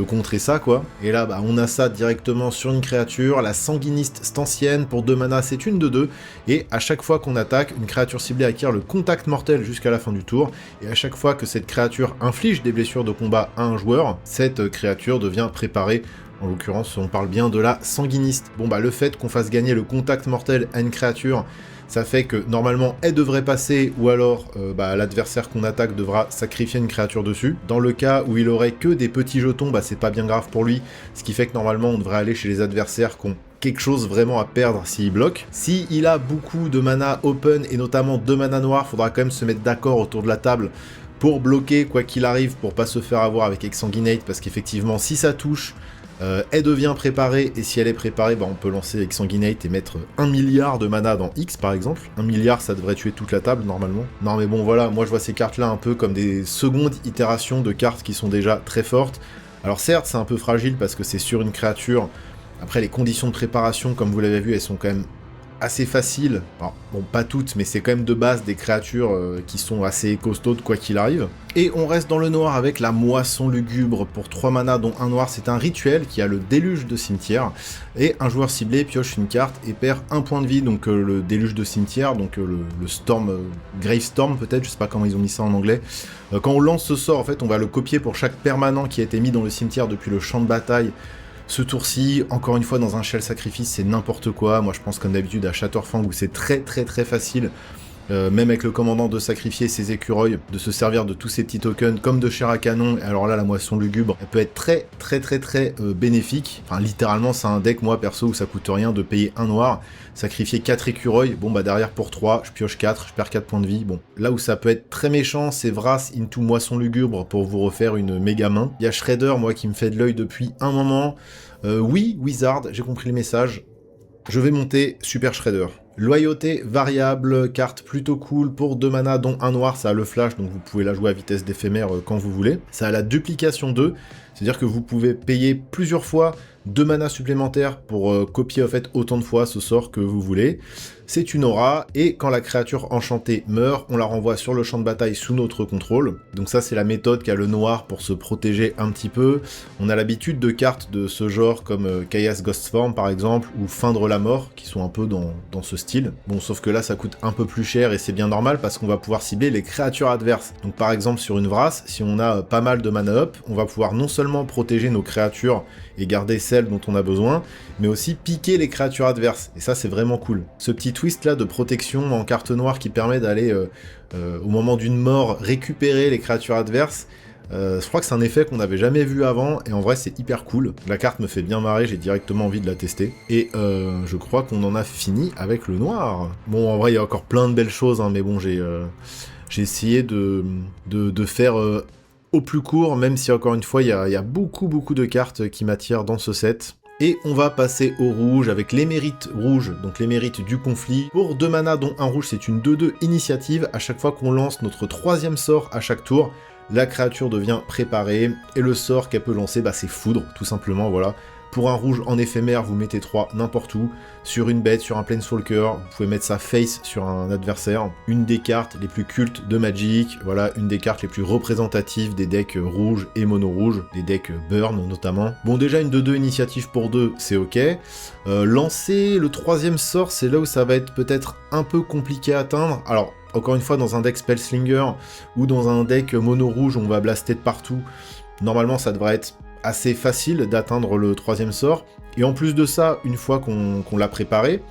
contrer ça, quoi. Et là, on a ça directement sur une créature, la Sanguiniste Stancienne, pour 2 mana, c'est une de 2, et à chaque fois qu'on attaque, une créature ciblée acquiert le contact mortel jusqu'à la fin du tour, et à chaque fois que cette créature inflige des blessures de combat à un joueur, cette créature devient préparée. En l'occurrence, on parle bien de la Sanguiniste. Bon le fait qu'on fasse gagner le contact mortel à une créature, ça fait que normalement elle devrait passer, ou alors l'adversaire qu'on attaque devra sacrifier une créature dessus. Dans le cas où il aurait que des petits jetons, c'est pas bien grave pour lui, ce qui fait que normalement on devrait aller chez les adversaires qui ont quelque chose vraiment à perdre s'il bloque. Si il a beaucoup de mana open, et notamment 2 mana noirs, faudra quand même se mettre d'accord autour de la table pour bloquer quoi qu'il arrive, pour pas se faire avoir avec Exsanguinate, parce qu'effectivement si ça touche, elle devient préparée, et si elle est préparée, on peut lancer Exsanguinate et mettre 1 milliard de mana dans X par exemple. 1 milliard ça devrait tuer toute la table normalement. Non mais bon voilà, moi je vois ces cartes là un peu comme des secondes itérations de cartes qui sont déjà très fortes. Alors certes c'est un peu fragile parce que c'est sur une créature, après les conditions de préparation comme vous l'avez vu elles sont quand même assez faciles, alors, bon pas toutes, mais c'est quand même de base des créatures qui sont assez costaudes quoi qu'il arrive. Et on reste dans le noir avec la Moisson Lugubre pour 3 mana, dont un noir c'est un rituel qui a le déluge de cimetière, et un joueur ciblé pioche une carte et perd 1 point de vie, donc le déluge de cimetière, donc le Storm, Grave Storm peut-être, je sais pas comment ils ont mis ça en anglais. Quand on lance ce sort en fait on va le copier pour chaque permanent qui a été mis dans le cimetière depuis le champ de bataille. Ce tour-ci, encore une fois dans un Shell Sacrifice, c'est n'importe quoi. Moi je pense comme d'habitude à Shatterfang où c'est très facile, même avec le commandant, de sacrifier ses écureuils, de se servir de tous ces petits tokens comme de chair à canon. Alors là la Moisson Lugubre, elle peut être très bénéfique. Enfin littéralement c'est un deck moi perso où ça coûte rien de payer un noir, sacrifier 4 écureuils, bon derrière pour 3, je pioche 4, je perds 4 points de vie. Bon, là où ça peut être très méchant, c'est Vras into Moisson Lugubre pour vous refaire une méga main. Il y a Shredder moi qui me fait de l'œil depuis un moment. Oui, Wizard, j'ai compris le message. Je vais monter Super Shredder. Loyauté variable, carte plutôt cool pour 2 mana dont un noir, ça a le flash donc vous pouvez la jouer à vitesse d'éphémère quand vous voulez. Ça a la duplication 2, c'est-à-dire que vous pouvez payer plusieurs fois 2 mana supplémentaires pour copier en fait autant de fois ce sort que vous voulez. C'est une aura, et quand la créature enchantée meurt, on la renvoie sur le champ de bataille sous notre contrôle. Donc ça c'est la méthode qu'a le noir pour se protéger un petit peu. On a l'habitude de cartes de ce genre comme Chaos Ghostform par exemple, ou Feindre la mort, qui sont un peu dans ce style. Bon, sauf que là ça coûte un peu plus cher, et c'est bien normal parce qu'on va pouvoir cibler les créatures adverses. Donc par exemple sur une Vras, si on a pas mal de mana up, on va pouvoir non seulement protéger nos créatures et garder celles dont on a besoin, mais aussi piquer les créatures adverses, et ça c'est vraiment cool. Ce petit twist là de protection en carte noire qui permet d'aller au moment d'une mort récupérer les créatures adverses, je crois que c'est un effet qu'on n'avait jamais vu avant, et en vrai c'est hyper cool. La carte me fait bien marrer, j'ai directement envie de la tester, et je crois qu'on en a fini avec le noir. Bon en vrai il y a encore plein de belles choses, hein, mais bon j'ai essayé de faire au plus court, même si encore une fois il y a beaucoup de cartes qui m'attirent dans ce set. Et on va passer au rouge avec l'émérite rouge, donc l'émérite du conflit. Pour 2 mana dont un rouge, c'est une 2/2 initiative. À chaque fois qu'on lance notre 3e sort à chaque tour, la créature devient préparée. Et le sort qu'elle peut lancer, c'est foudre, tout simplement, voilà. Pour un rouge en éphémère, vous mettez 3 n'importe où, sur une bête, sur un planeswalker, vous pouvez mettre ça face sur un adversaire. Une des cartes les plus cultes de Magic, voilà, une des cartes les plus représentatives des decks rouges et mono-rouges, des decks burn notamment. Bon, déjà une 2/2 initiative pour 2, c'est ok. Lancer le 3e sort, c'est là où ça va être peut-être un peu compliqué à atteindre. Alors, encore une fois, dans un deck Spellslinger ou dans un deck mono-rouge, on va blaster de partout. Normalement, ça devrait être assez facile d'atteindre le 3e sort, et en plus de ça, une fois qu'on l'a préparé,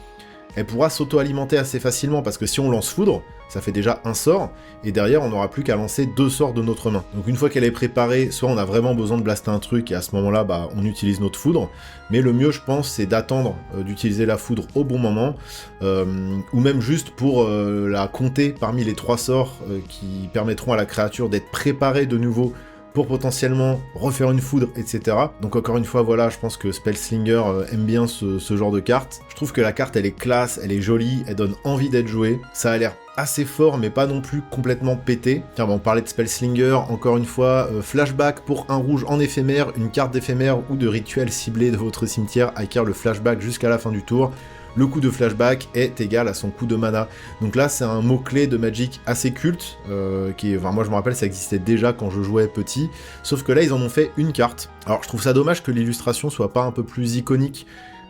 elle pourra s'auto-alimenter assez facilement, parce que si on lance foudre, ça fait déjà un sort, et derrière on n'aura plus qu'à lancer 2 sorts de notre main. Donc une fois qu'elle est préparée, soit on a vraiment besoin de blaster un truc, et à ce moment-là, on utilise notre foudre, mais le mieux je pense c'est d'attendre d'utiliser la foudre au bon moment, ou même juste pour la compter parmi les 3 sorts qui permettront à la créature d'être préparée de nouveau pour potentiellement refaire une foudre, etc. Donc encore une fois, voilà, je pense que Spellslinger aime bien ce genre de carte. Je trouve que la carte, elle est classe, elle est jolie, elle donne envie d'être jouée. Ça a l'air assez fort, mais pas non plus complètement pété. Tiens, on parlait de Spellslinger, encore une fois, flashback pour un rouge en éphémère, une carte d'éphémère ou de rituel ciblé de votre cimetière acquiert le flashback jusqu'à la fin du tour. Le coût de flashback est égal à son coût de mana. Donc là, c'est un mot-clé de Magic assez culte, moi je me rappelle, ça existait déjà quand je jouais petit, sauf que là, ils en ont fait une carte. Alors, je trouve ça dommage que l'illustration soit pas un peu plus iconique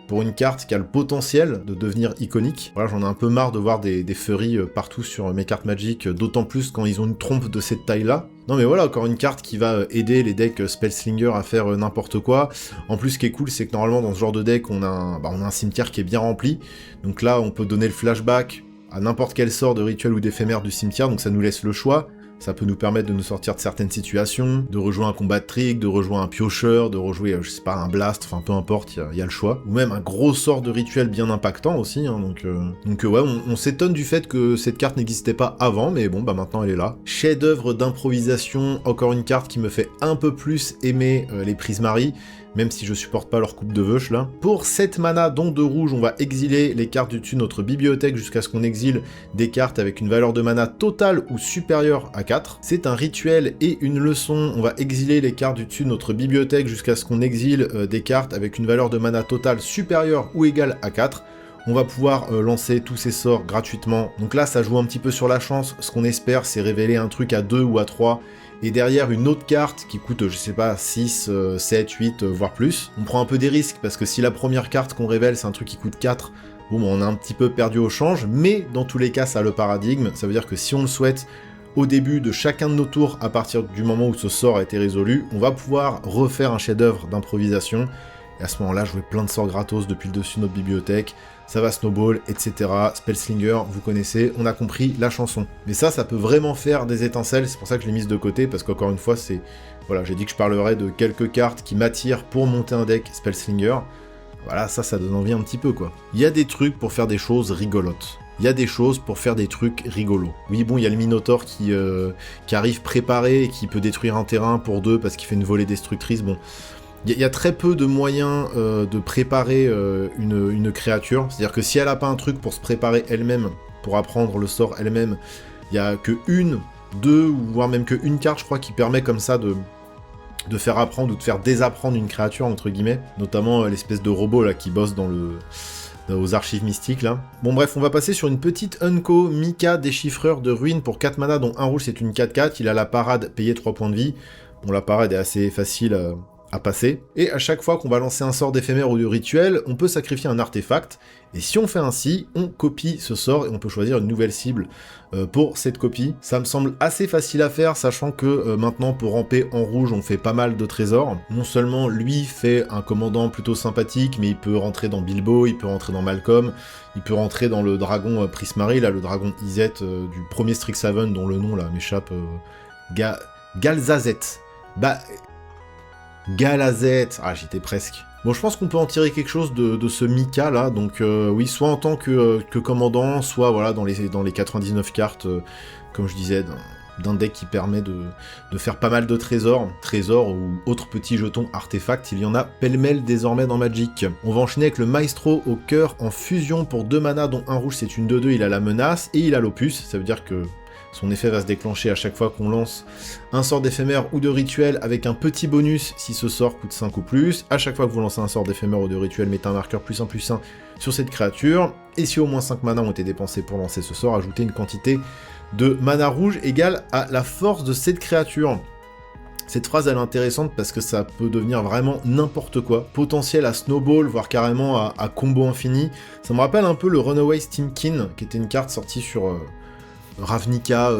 pour une carte qui a le potentiel de devenir iconique. Voilà, j'en ai un peu marre de voir des furries partout sur mes cartes Magic, d'autant plus quand ils ont une trompe de cette taille-là. Non mais voilà, encore une carte qui va aider les decks Spellslinger à faire n'importe quoi. En plus, ce qui est cool, c'est que normalement, dans ce genre de deck, on a un cimetière qui est bien rempli. Donc là, on peut donner le flashback à n'importe quel sort de rituel ou d'éphémère du cimetière, donc ça nous laisse le choix. Ça peut nous permettre de nous sortir de certaines situations, de rejouer un combat de trick, de rejouer un piocheur, de rejouer, je sais pas, un blast, enfin peu importe, il y a le choix. Ou même un gros sort de rituel bien impactant aussi, hein, donc ouais, on s'étonne du fait que cette carte n'existait pas avant, mais bon, maintenant elle est là. Chef-d'œuvre d'improvisation, encore une carte qui me fait un peu plus aimer les Prismari, même si je supporte pas leur coupe de veuche là. Pour 7 mana, dont 2 rouges, on va exiler les cartes du dessus de notre bibliothèque jusqu'à ce qu'on exile des cartes avec une valeur de mana totale ou supérieure à 4. C'est un rituel et une leçon, on va exiler les cartes du dessus de notre bibliothèque jusqu'à ce qu'on exile des cartes avec une valeur de mana totale supérieure ou égale à 4. On va pouvoir lancer tous ces sorts gratuitement. Donc là, ça joue un petit peu sur la chance. Ce qu'on espère, c'est révéler un truc à 2 ou à 3. Et derrière, une autre carte qui coûte, je sais pas, 6, 7, 8, voire plus. On prend un peu des risques, parce que si la première carte qu'on révèle, c'est un truc qui coûte 4, bon, on a un petit peu perdu au change. Mais dans tous les cas, ça a le paradigme. Ça veut dire que si on le souhaite, au début de chacun de nos tours, à partir du moment où ce sort a été résolu, on va pouvoir refaire un chef-d'œuvre d'improvisation. Et à ce moment-là, jouer plein de sorts gratos depuis le dessus de notre bibliothèque, ça va snowball, etc. Spellslinger, vous connaissez, on a compris la chanson. Mais ça peut vraiment faire des étincelles, c'est pour ça que je l'ai mise de côté, parce qu'encore une fois, voilà, j'ai dit que je parlerais de quelques cartes qui m'attirent pour monter un deck Spellslinger. Voilà, ça donne envie un petit peu, quoi. Il y a des trucs pour faire des choses rigolotes. Il y a des choses pour faire des trucs rigolos. Oui, bon, il y a le Minotaur qui arrive préparé et qui peut détruire un terrain pour 2 parce qu'il fait une volée destructrice, bon... Il y a très peu de moyens de préparer une créature, c'est-à-dire que si elle a pas un truc pour se préparer elle-même, pour apprendre le sort elle-même, il y a que 1, 2, ou voire même que une carte, je crois, qui permet comme ça de faire apprendre ou de faire désapprendre une créature, entre guillemets, notamment l'espèce de robot là qui bosse aux archives mystiques là. Bon bref, on va passer sur une petite Unco, Mika, déchiffreur de ruines pour 4 mana, dont un rouge c'est une 4/4, il a la parade payée 3 points de vie. Bon, la parade est assez facile à passer, et à chaque fois qu'on va lancer un sort d'éphémère ou de rituel, on peut sacrifier un artefact, et si on fait ainsi, on copie ce sort, et on peut choisir une nouvelle cible pour cette copie. Ça me semble assez facile à faire, sachant que maintenant, pour ramper en rouge, on fait pas mal de trésors. Non seulement lui fait un commandant plutôt sympathique, mais il peut rentrer dans Bilbo, il peut rentrer dans Malcolm, il peut rentrer dans le dragon Prismari, là, le dragon Izet du premier Strixhaven, dont le nom là m'échappe, Galzazet. Galazet, j'étais presque. Bon, je pense qu'on peut en tirer quelque chose de ce Mika là, donc oui, soit en tant que commandant, soit voilà dans les 99 cartes, comme je disais, d'un deck qui permet de faire pas mal de trésors ou autres petits jetons artefacts, il y en a pêle-mêle désormais dans Magic. On va enchaîner avec le Maestro au cœur en fusion pour 2 mana, dont un rouge c'est une 2/2, il a la menace et il a l'opus, ça veut dire que son effet va se déclencher à chaque fois qu'on lance un sort d'éphémère ou de rituel avec un petit bonus si ce sort coûte 5 ou plus. À chaque fois que vous lancez un sort d'éphémère ou de rituel, mettez un marqueur +1/+1 sur cette créature. Et si au moins 5 mana ont été dépensés pour lancer ce sort, ajoutez une quantité de mana rouge égale à la force de cette créature. Cette phrase elle est intéressante parce que ça peut devenir vraiment n'importe quoi. Potentiel à snowball, voire carrément à combo infini. Ça me rappelle un peu le Runaway Steamkin, qui était une carte sortie sur Ravnica,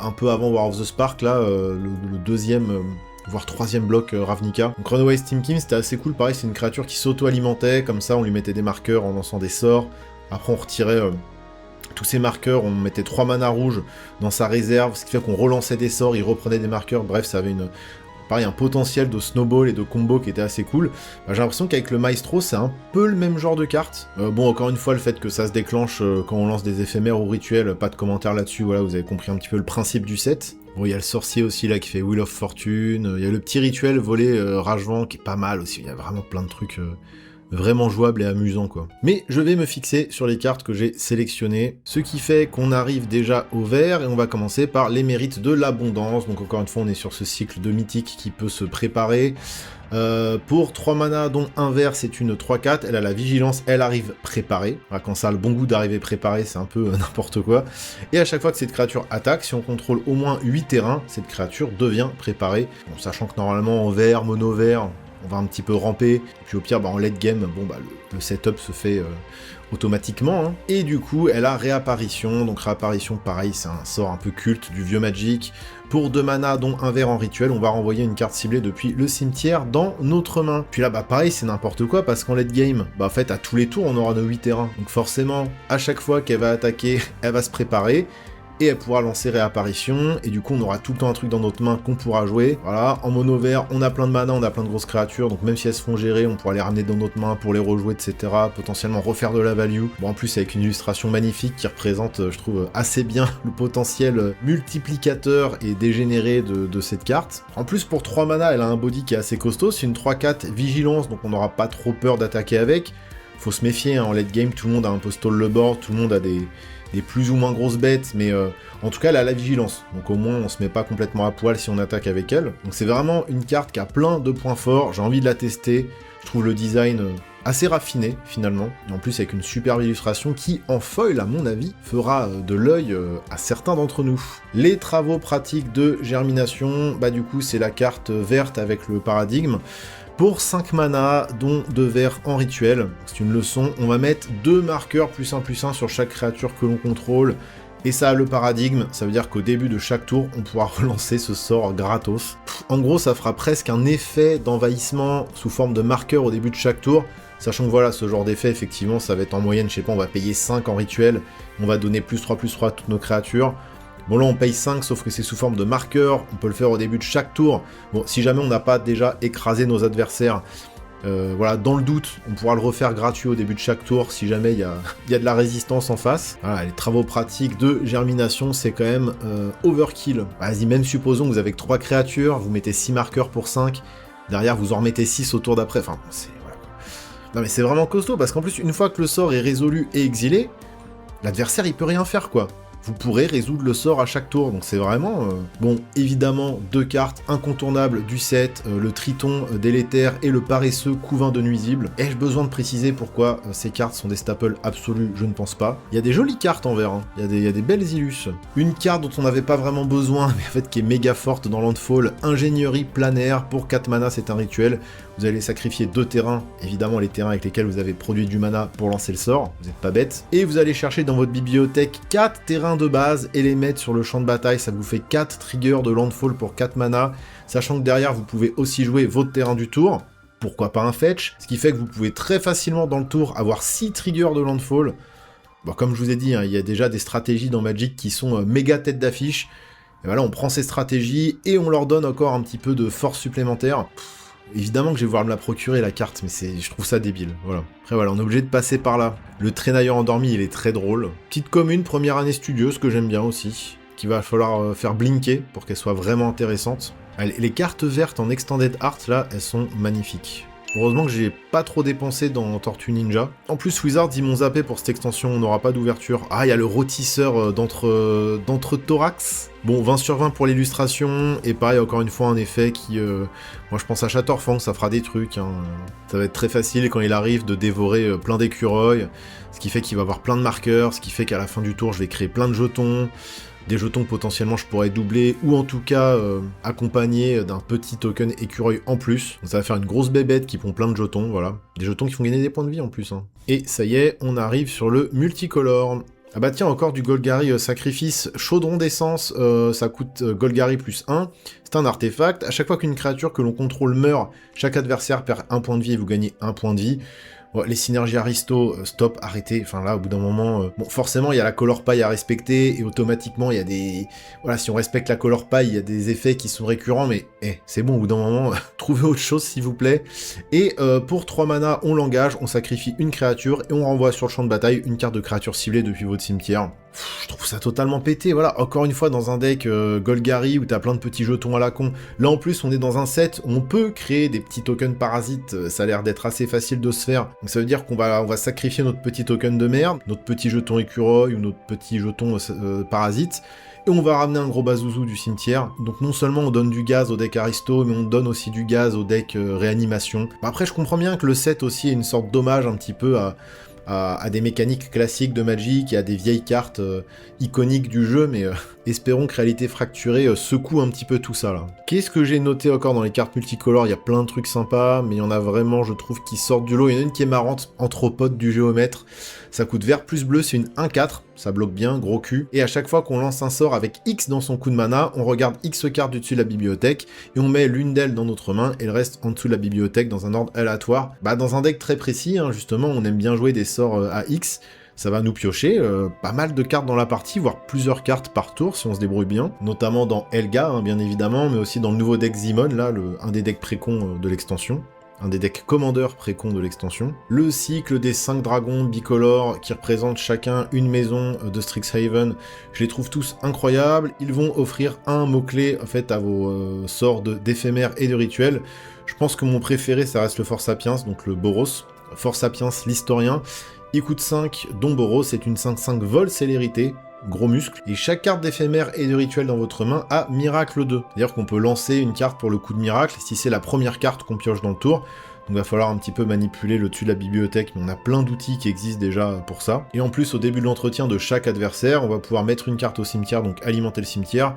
un peu avant War of the Spark, là, le deuxième, voire troisième bloc Ravnica. Donc Runaway Steamkin, c'était assez cool, pareil, c'est une créature qui s'auto-alimentait, comme ça on lui mettait des marqueurs en lançant des sorts, après on retirait tous ces marqueurs, on mettait 3 mana rouges dans sa réserve, ce qui fait qu'on relançait des sorts, il reprenait des marqueurs, bref, ça avait pareil, un potentiel de snowball et de combo qui était assez cool. Bah, j'ai l'impression qu'avec le Maestro, c'est un peu le même genre de carte. Bon, encore une fois, le fait que ça se déclenche quand on lance des éphémères ou rituels, pas de commentaire là-dessus, voilà, vous avez compris un petit peu le principe du set. Bon, il y a le sorcier aussi là qui fait Wheel of Fortune, il y a le petit rituel volé Ragevent qui est pas mal aussi, il y a vraiment plein de trucs vraiment jouable et amusant quoi. Mais je vais me fixer sur les cartes que j'ai sélectionnées, ce qui fait qu'on arrive déjà au vert, et on va commencer par les mérites de l'abondance. Donc encore une fois, on est sur ce cycle de mythique qui peut se préparer. Pour 3 mana, dont un vert, c'est une 3/4, elle a la vigilance, elle arrive préparée. Voilà, quand ça a le bon goût d'arriver préparée, c'est un peu n'importe quoi. Et à chaque fois que cette créature attaque, si on contrôle au moins 8 terrains, cette créature devient préparée. Bon, sachant que normalement en vert, mono vert, on va un petit peu ramper, et puis au pire, en late game, bon, le setup se fait automatiquement, hein. Et du coup, elle a réapparition, donc réapparition, pareil, c'est un sort un peu culte du vieux Magic. Pour 2 mana, dont un vert en rituel, on va renvoyer une carte ciblée depuis le cimetière dans notre main. Puis là, pareil, c'est n'importe quoi, parce qu'en late game, en fait, à tous les tours, on aura nos 8 terrains. Donc forcément, à chaque fois qu'elle va attaquer, elle va se préparer, et elle pourra lancer réapparition, et du coup on aura tout le temps un truc dans notre main qu'on pourra jouer. Voilà, en mono vert, on a plein de mana, on a plein de grosses créatures, donc même si elles se font gérer, on pourra les ramener dans notre main pour les rejouer, etc. Potentiellement refaire de la value. Bon, en plus avec une illustration magnifique qui représente, je trouve, assez bien le potentiel multiplicateur et dégénéré de cette carte. En plus, pour 3 mana, elle a un body qui est assez costaud, c'est une 3/4 vigilance, donc on n'aura pas trop peur d'attaquer avec. Faut se méfier, hein, en late game, tout le monde a un peu stall le board, tout le monde a des plus ou moins grosses bêtes, mais en tout cas elle a la vigilance, donc au moins on se met pas complètement à poil si on attaque avec elle. Donc c'est vraiment une carte qui a plein de points forts, j'ai envie de la tester, je trouve le design assez raffiné finalement, et en plus avec une superbe illustration qui en foil à mon avis fera de l'œil à certains d'entre nous. Les travaux pratiques de germination, du coup c'est la carte verte avec le paradigme. Pour 5 mana, dont 2 verts en rituel, c'est une leçon, on va mettre 2 marqueurs +1/+1 sur chaque créature que l'on contrôle, et ça a le paradigme, ça veut dire qu'au début de chaque tour, on pourra relancer ce sort gratos. En gros, ça fera presque un effet d'envahissement sous forme de marqueur au début de chaque tour, sachant que voilà, ce genre d'effet, effectivement, ça va être en moyenne, je sais pas, on va payer 5 en rituel, on va donner +3/+3 à toutes nos créatures. Bon là on paye 5, sauf que c'est sous forme de marqueur, on peut le faire au début de chaque tour. Bon, si jamais on n'a pas déjà écrasé nos adversaires, voilà, dans le doute, on pourra le refaire gratuit au début de chaque tour, si jamais il y a de la résistance en face. Voilà, les travaux pratiques de germination, c'est quand même overkill. Vas-y, même supposons que vous avez 3 créatures, vous mettez 6 marqueurs pour 5, derrière vous en remettez 6 au tour d'après, enfin, c'est... Voilà. Non mais c'est vraiment costaud, parce qu'en plus, une fois que le sort est résolu et exilé, l'adversaire il peut rien faire quoi. Vous pourrez résoudre le sort à chaque tour, donc c'est vraiment... Bon, évidemment, 2 cartes incontournables du set, le Triton délétère et le paresseux couvain de nuisibles. Ai-je besoin de préciser pourquoi ces cartes sont des staples absolus? Je ne pense pas. Il y a des jolies cartes en vert, hein. Il y a des belles illus. Une carte dont on n'avait pas vraiment besoin, mais en fait qui est méga forte dans Landfall, Ingénierie planaire, pour 4 mana, c'est un rituel. Vous allez sacrifier 2 terrains, évidemment les terrains avec lesquels vous avez produit du mana pour lancer le sort, vous n'êtes pas bête. Et vous allez chercher dans votre bibliothèque 4 terrains de base et les mettre sur le champ de bataille, ça vous fait 4 triggers de Landfall pour 4 mana, sachant que derrière vous pouvez aussi jouer votre terrain du tour, pourquoi pas un fetch, ce qui fait que vous pouvez très facilement dans le tour avoir 6 triggers de Landfall. Bon, comme je vous ai dit, hein, il y a déjà des stratégies dans Magic qui sont méga tête d'affiche, et voilà, on prend ces stratégies et on leur donne encore un petit peu de force supplémentaire. Évidemment que je vais pouvoir me la procurer la carte, mais je trouve ça débile, voilà. Après voilà, on est obligé de passer par là. Le Traînailleur endormi, il est très drôle. Petite commune, première année studieuse, que j'aime bien aussi, qu'il va falloir faire blinker pour qu'elle soit vraiment intéressante. Les cartes vertes en Extended Art, là, elles sont magnifiques. Heureusement que j'ai pas trop dépensé dans Tortue Ninja. En plus, Wizards, ils m'ont zappé pour cette extension, on n'aura pas d'ouverture. Ah, il y a le rôtisseur d'entre-thorax. Bon, 20 sur 20 pour l'illustration, et pareil, encore une fois, un effet qui... moi, je pense à Chatterfang, ça fera des trucs. Hein. Ça va être très facile quand il arrive de dévorer plein d'écureuils, ce qui fait qu'il va avoir plein de marqueurs, ce qui fait qu'à la fin du tour, je vais créer plein de jetons. Des jetons que potentiellement je pourrais doubler, ou en tout cas accompagner d'un petit token écureuil en plus. Donc ça va faire une grosse bébête qui pond plein de jetons, voilà. Des jetons qui font gagner des points de vie en plus. Hein. Et ça y est, on arrive sur le multicolore. Ah bah tiens, encore du Golgari Sacrifice, chaudron d'essence, ça coûte Golgari plus 1. C'est un artefact, à chaque fois qu'une créature que l'on contrôle meurt, chaque adversaire perd 1 point de vie et vous gagnez 1 point de vie. Ouais, les synergies Aristo, stop, arrêtez, enfin là, au bout d'un moment... Bon, forcément, il y a la color pie à respecter, et automatiquement, il y a des... Voilà, si on respecte la color pie, il y a des effets qui sont récurrents, mais c'est bon, au bout d'un moment, trouvez autre chose, s'il vous plaît. Et pour 3 mana, on l'engage, on sacrifie une créature, et on renvoie sur le champ de bataille une carte de créature ciblée depuis votre cimetière. Je trouve ça totalement pété, voilà, encore une fois dans un deck Golgari où t'as plein de petits jetons à la con. Là en plus on est dans un set où on peut créer des petits tokens parasites, ça a l'air d'être assez facile de se faire. Donc ça veut dire qu'on va sacrifier notre petit token de merde, notre petit jeton écureuil ou notre petit jeton parasite, et on va ramener un gros bazouzou du cimetière. Donc non seulement on donne du gaz au deck Aristo, mais on donne aussi du gaz au deck réanimation. Après je comprends bien que le set aussi est une sorte d'hommage un petit peu à des mécaniques classiques de Magic et à des vieilles cartes iconiques du jeu, mais espérons que Réalité Fracturée secoue un petit peu tout ça là. Qu'est-ce que j'ai noté encore dans les cartes multicolores? Il y a plein de trucs sympas, mais il y en a vraiment, je trouve, qui sortent du lot. Il y en a une qui est marrante, Anthropodes du Géomètre. Ça coûte vert plus bleu, c'est une 1/4, ça bloque bien, gros cul. Et à chaque fois qu'on lance un sort avec X dans son coup de mana, on regarde X cartes du dessus de la bibliothèque, et on met l'une d'elles dans notre main, et le reste en dessous de la bibliothèque dans un ordre aléatoire. Bah dans un deck très précis, hein, justement, on aime bien jouer des sorts à X, ça va nous piocher pas mal de cartes dans la partie, voire plusieurs cartes par tour si on se débrouille bien, notamment dans Helga, hein, bien évidemment, mais aussi dans le nouveau deck Zimon, là, un des decks précons de l'extension. Un des decks commandeurs précons de l'extension. Le cycle des 5 dragons bicolores qui représentent chacun une maison de Strixhaven, je les trouve tous incroyables. Ils vont offrir un mot-clé en fait à vos sorts d'éphémères et de rituels. Je pense que mon préféré ça reste le Force Sapiens, donc le Boros. Force Sapiens, l'historien. Il coûte 5, dont Boros, c'est une 5/5 vol célérité. Gros muscle, et chaque carte d'éphémère et de rituel dans votre main a Miracle 2. C'est-à-dire qu'on peut lancer une carte pour le coup de miracle, si c'est la première carte qu'on pioche dans le tour. Donc il va falloir un petit peu manipuler le dessus de la bibliothèque, mais on a plein d'outils qui existent déjà pour ça. Et en plus, au début de l'entretien de chaque adversaire, on va pouvoir mettre une carte au cimetière, donc alimenter le cimetière,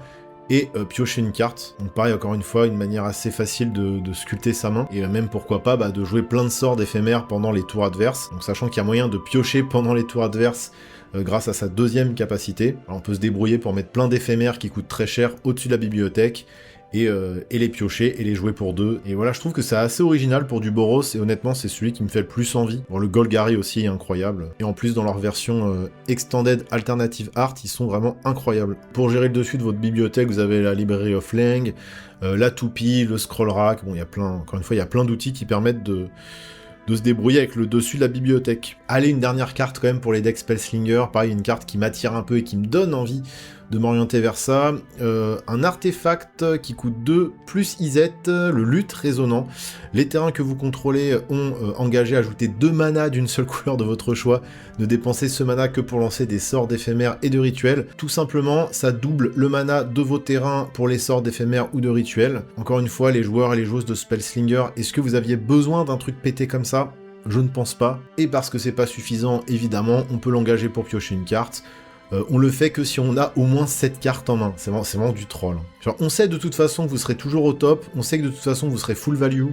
et piocher une carte. Donc pareil, encore une fois, une manière assez facile de sculpter sa main, et même pourquoi pas de jouer plein de sorts d'éphémères pendant les tours adverses. Donc sachant qu'il y a moyen de piocher pendant les tours adverses, grâce à sa deuxième capacité. Alors, on peut se débrouiller pour mettre plein d'éphémères qui coûtent très cher au-dessus de la bibliothèque, et les piocher et les jouer pour 2. Et voilà, je trouve que c'est assez original pour du Boros, et honnêtement c'est celui qui me fait le plus envie. Bon, le Golgari aussi est incroyable, et en plus dans leur version Extended Alternative Art, ils sont vraiment incroyables. Pour gérer le dessus de votre bibliothèque, vous avez la Library of Lang, la toupie, le Scroll Rack, bon il y a plein, encore une fois, il y a plein d'outils qui permettent de se débrouiller avec le dessus de la bibliothèque. Allez, une dernière carte quand même pour les decks Spellslinger, pareil, une carte qui m'attire un peu et qui me donne envie de m'orienter vers ça. Un artefact qui coûte 2 plus Izet, le luth résonnant. Les terrains que vous contrôlez ont engagé à ajouter 2 mana d'une seule couleur de votre choix. Ne dépensez ce mana que pour lancer des sorts d'éphémères et de rituels. Tout simplement, ça double le mana de vos terrains pour les sorts d'éphémères ou de rituels. Encore une fois, les joueurs et les joueuses de Spellslinger, est-ce que vous aviez besoin d'un truc pété comme ça? Je ne pense pas. Et parce que c'est pas suffisant, évidemment, on peut l'engager pour piocher une carte. On le fait que si on a au moins 7 cartes en main. C'est vraiment du troll. Genre, on sait de toute façon que vous serez toujours au top, on sait que de toute façon vous serez full value.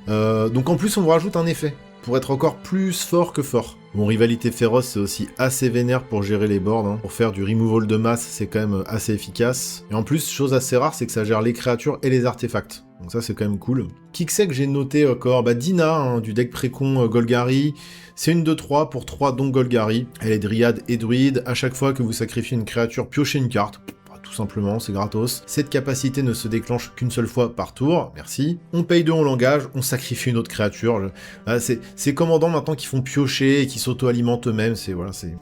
Donc en plus on vous rajoute un effet, pour être encore plus fort que fort. Bon, Rivalité Féroce, c'est aussi assez vénère pour gérer les boards. Hein. Pour faire du removal de masse, c'est quand même assez efficace. Et en plus, chose assez rare, c'est que ça gère les créatures et les artefacts. Donc ça, c'est quand même cool. Qui que c'est que j'ai noté encore? Dina, hein, du deck précon Golgari. C'est une 2-3 pour 3 dons Golgari. Elle est dryade et druide. À chaque fois que vous sacrifiez une créature, piochez une carte. tout simplement, c'est gratos. Cette capacité ne se déclenche qu'une seule fois par tour, merci. On paye 2 en langage, on sacrifie une autre créature. C'est commandants maintenant qui font piocher et qui s'auto-alimentent eux-mêmes, c'est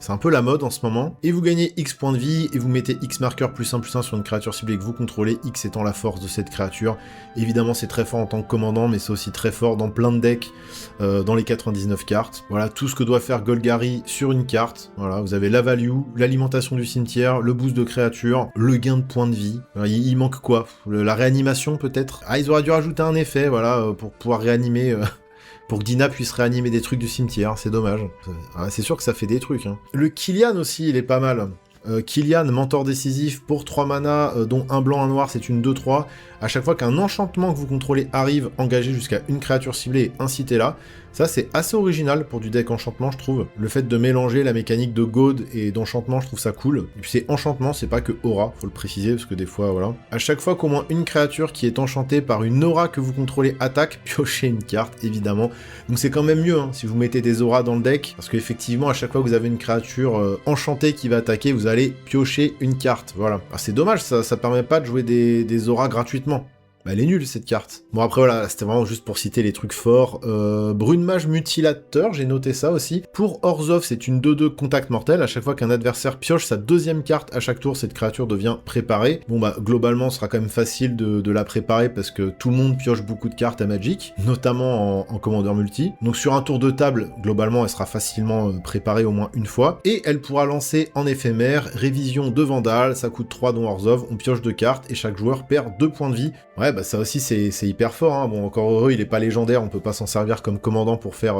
un peu la mode en ce moment. Et vous gagnez X points de vie, et vous mettez X marqueur +1/+1 sur une créature ciblée que vous contrôlez, X étant la force de cette créature. Évidemment, c'est très fort en tant que commandant, mais c'est aussi très fort dans plein de decks, dans les 99 cartes. Voilà, tout ce que doit faire Golgari sur une carte. Voilà, vous avez la value, l'alimentation du cimetière, le boost de créature, le gain de points de vie. Alors, il manque quoi? La réanimation peut-être? Ah, ils auraient dû rajouter un effet, voilà, pour pouvoir réanimer... pour que Dina puisse réanimer des trucs du cimetière, c'est dommage. C'est sûr que ça fait des trucs. Hein. Le Killian aussi, il est pas mal. Killian, mentor décisif pour 3 mana, dont un blanc, un noir, c'est une 2-3. À chaque fois qu'un enchantement que vous contrôlez arrive, engagez jusqu'à une créature ciblée et incitez-la. Ça, c'est assez original pour du deck enchantement, je trouve. Le fait de mélanger la mécanique de Goad et d'enchantement, je trouve ça cool. Et puis c'est enchantement, c'est pas que aura, faut le préciser, parce que des fois, voilà. À chaque fois qu'au moins une créature qui est enchantée par une aura que vous contrôlez attaque, piochez une carte, évidemment. Donc c'est quand même mieux, hein, si vous mettez des auras dans le deck, parce qu'effectivement, à chaque fois que vous avez une créature enchantée qui va attaquer, vous allez piocher une carte, voilà. Ah, c'est dommage, ça permet pas de jouer des auras gratuitement. Bah, elle est nulle, cette carte. Bon, après, voilà, c'était vraiment juste pour citer les trucs forts. Brune Mage Mutilateur, j'ai noté ça aussi. Pour Orzhov, c'est une 2-2 contact mortel. À chaque fois qu'un adversaire pioche sa deuxième carte à chaque tour, cette créature devient préparée. Bon, bah, globalement, ce sera quand même facile de la préparer parce que tout le monde pioche beaucoup de cartes à Magic, notamment en commandeur multi. Donc, sur un tour de table, globalement, elle sera facilement préparée au moins une fois. Et elle pourra lancer en éphémère Révision de Vandal. Ça coûte 3 dont Orzhov. On pioche 2 cartes et chaque joueur perd 2 points de vie. Ouais, bah ça aussi c'est hyper fort, hein. Bon, encore heureux, il est pas légendaire, on peut pas s'en servir comme commandant pour faire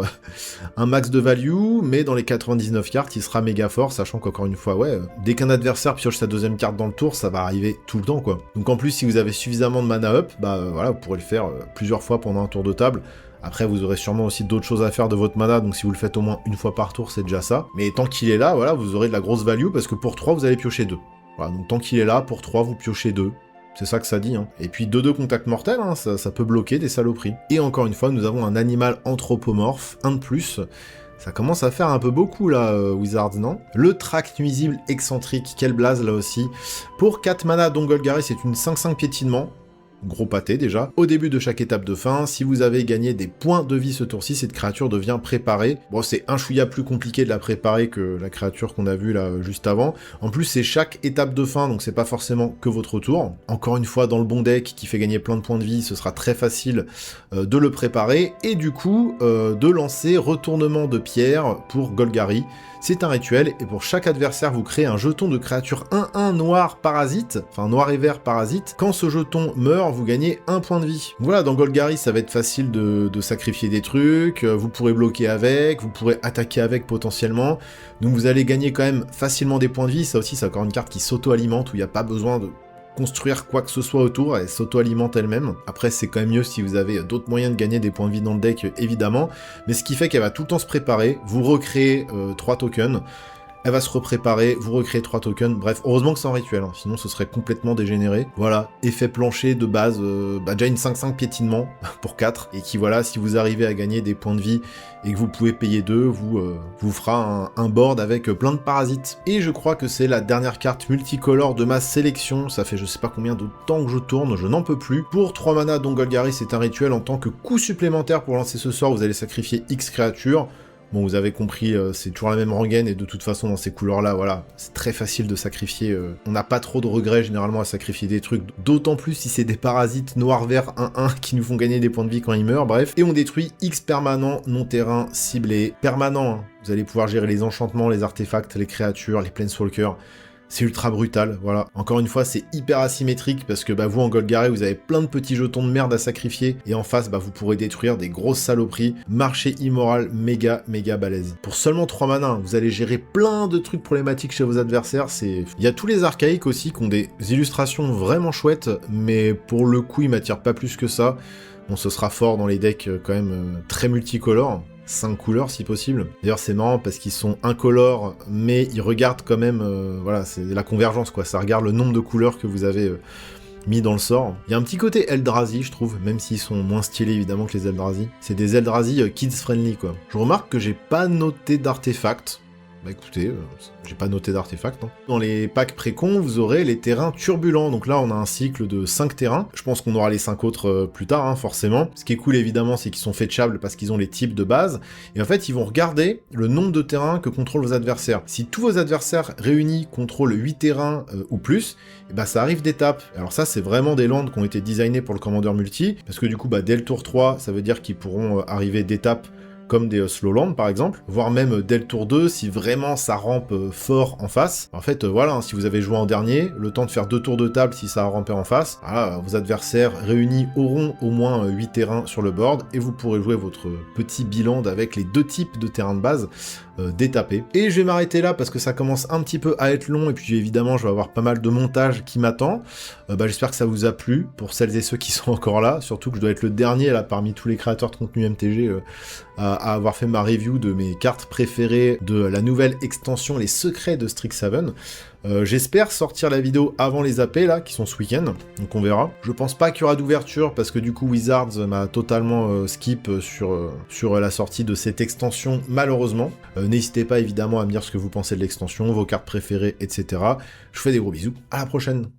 un max de value, mais dans les 99 cartes, il sera méga fort, sachant qu'encore une fois, ouais, dès qu'un adversaire pioche sa deuxième carte dans le tour, ça va arriver tout le temps, quoi. Donc en plus, si vous avez suffisamment de mana up, bah voilà, vous pourrez le faire plusieurs fois pendant un tour de table. Après, vous aurez sûrement aussi d'autres choses à faire de votre mana, donc si vous le faites au moins une fois par tour, c'est déjà ça. Mais tant qu'il est là, voilà, vous aurez de la grosse value, parce que pour 3, vous allez piocher 2. Voilà, donc tant qu'il est là, pour 3, vous piochez 2. C'est ça que ça dit, hein. Et puis 2-2 contact mortel, hein, ça peut bloquer des saloperies. Et encore une fois, nous avons un animal anthropomorphe, un de plus. Ça commence à faire un peu beaucoup, là, Wizards, non? Le track nuisible excentrique, quel blaze, là aussi. Pour 4 mana, dont Golgari, c'est une 5-5 piétinement. Gros pâté déjà. Au début de chaque étape de fin, si vous avez gagné des points de vie ce tour-ci, cette créature devient préparée. Bon, c'est un chouïa plus compliqué de la préparer que la créature qu'on a vue là juste avant. En plus, c'est chaque étape de fin, donc c'est pas forcément que votre tour. Encore une fois, dans le bon deck qui fait gagner plein de points de vie, ce sera très facile de le préparer. Et du coup, de lancer Retournement de pierre pour Golgari. C'est un rituel, et pour chaque adversaire, vous créez un jeton de créature 1-1 noir parasite, enfin noir et vert parasite. Quand ce jeton meurt, vous gagnez 1 point de vie. Voilà, dans Golgari, ça va être facile de sacrifier des trucs, vous pourrez bloquer avec, vous pourrez attaquer avec potentiellement, donc vous allez gagner quand même facilement des points de vie. Ça aussi, c'est encore une carte qui s'auto-alimente, où il n'y a pas besoin de construire quoi que ce soit autour, elle s'auto-alimente elle-même. Après, c'est quand même mieux si vous avez d'autres moyens de gagner des points de vie dans le deck, évidemment, mais ce qui fait qu'elle va tout le temps se préparer, vous recréez 3 tokens, elle va se repréparer, vous recréez 3 tokens, bref, heureusement que c'est en rituel, hein, sinon ce serait complètement dégénéré. Voilà, effet plancher de base, déjà une 5-5 piétinement pour 4, et qui voilà, si vous arrivez à gagner des points de vie, et que vous pouvez payer 2, vous fera un board avec plein de parasites. Et je crois que c'est la dernière carte multicolore de ma sélection, ça fait je sais pas combien de temps que je tourne, je n'en peux plus. Pour 3 mana, dont Golgari, c'est un rituel, en tant que coup supplémentaire pour lancer ce sort, vous allez sacrifier X créatures. Bon, vous avez compris, c'est toujours la même rengaine, et de toute façon, dans ces couleurs-là, voilà, c'est très facile de sacrifier. On n'a pas trop de regrets, généralement, à sacrifier des trucs, d'autant plus si c'est des parasites noir-vert 1-1 qui nous font gagner des points de vie quand ils meurent, bref. Et on détruit X permanent, non-terrain, ciblé. Permanent, hein. Vous allez pouvoir gérer les enchantements, les artefacts, les créatures, les planeswalkers. C'est ultra brutal, voilà. Encore une fois, c'est hyper asymétrique parce que vous, en Golgari, vous avez plein de petits jetons de merde à sacrifier, et en face, vous pourrez détruire des grosses saloperies. Marché immoral méga balèze. Pour seulement 3 mana, vous allez gérer plein de trucs problématiques chez vos adversaires. Il y a tous les archaïques aussi qui ont des illustrations vraiment chouettes, mais pour le coup, ils m'attirent pas plus que ça. Bon, ce sera fort dans les decks quand même très multicolores. 5 couleurs si possible. D'ailleurs c'est marrant parce qu'ils sont incolores, mais ils regardent quand même, voilà, c'est la convergence quoi, ça regarde le nombre de couleurs que vous avez mis dans le sort. Il y a un petit côté Eldrazi je trouve, même s'ils sont moins stylés évidemment que les Eldrazi. C'est des Eldrazi kids friendly quoi. Je remarque que j'ai pas noté d'artefacts. Bah écoutez, j'ai pas noté d'artefact. Hein. Dans les packs précons, vous aurez les terrains turbulents. Donc là, on a un cycle de 5 terrains. Je pense qu'on aura les 5 autres plus tard, hein, forcément. Ce qui est cool, évidemment, c'est qu'ils sont fetchables parce qu'ils ont les types de base. Et en fait, ils vont regarder le nombre de terrains que contrôlent vos adversaires. Si tous vos adversaires réunis contrôlent 8 terrains ou plus, et bah ça arrive d'étape. Alors ça, c'est vraiment des landes qui ont été designés pour le commandeur multi. Parce que du coup, bah, dès le tour 3, ça veut dire qu'ils pourront arriver d'étape comme des Slowland par exemple, voire même dès le tour 2 si vraiment ça rampe fort en face. En fait, voilà, hein, si vous avez joué en dernier, le temps de faire 2 tours de table si ça a rampé en face, voilà, vos adversaires réunis auront au moins 8 terrains sur le board, et vous pourrez jouer votre petit bilan avec les 2 types de terrains de base d'étaper. Et je vais m'arrêter là parce que ça commence un petit peu à être long, et puis évidemment je vais avoir pas mal de montage qui m'attend. J'espère que ça vous a plu, pour celles et ceux qui sont encore là, surtout que je dois être le dernier là parmi tous les créateurs de contenu MTG à avoir fait ma review de mes cartes préférées de la nouvelle extension Les Secrets de Strixhaven. J'espère sortir la vidéo avant les AP là, qui sont ce week-end, donc on verra. Je pense pas qu'il y aura d'ouverture parce que du coup Wizards m'a totalement skip sur la sortie de cette extension, malheureusement. N'hésitez pas évidemment à me dire ce que vous pensez de l'extension, vos cartes préférées, etc. Je vous fais des gros bisous, à la prochaine.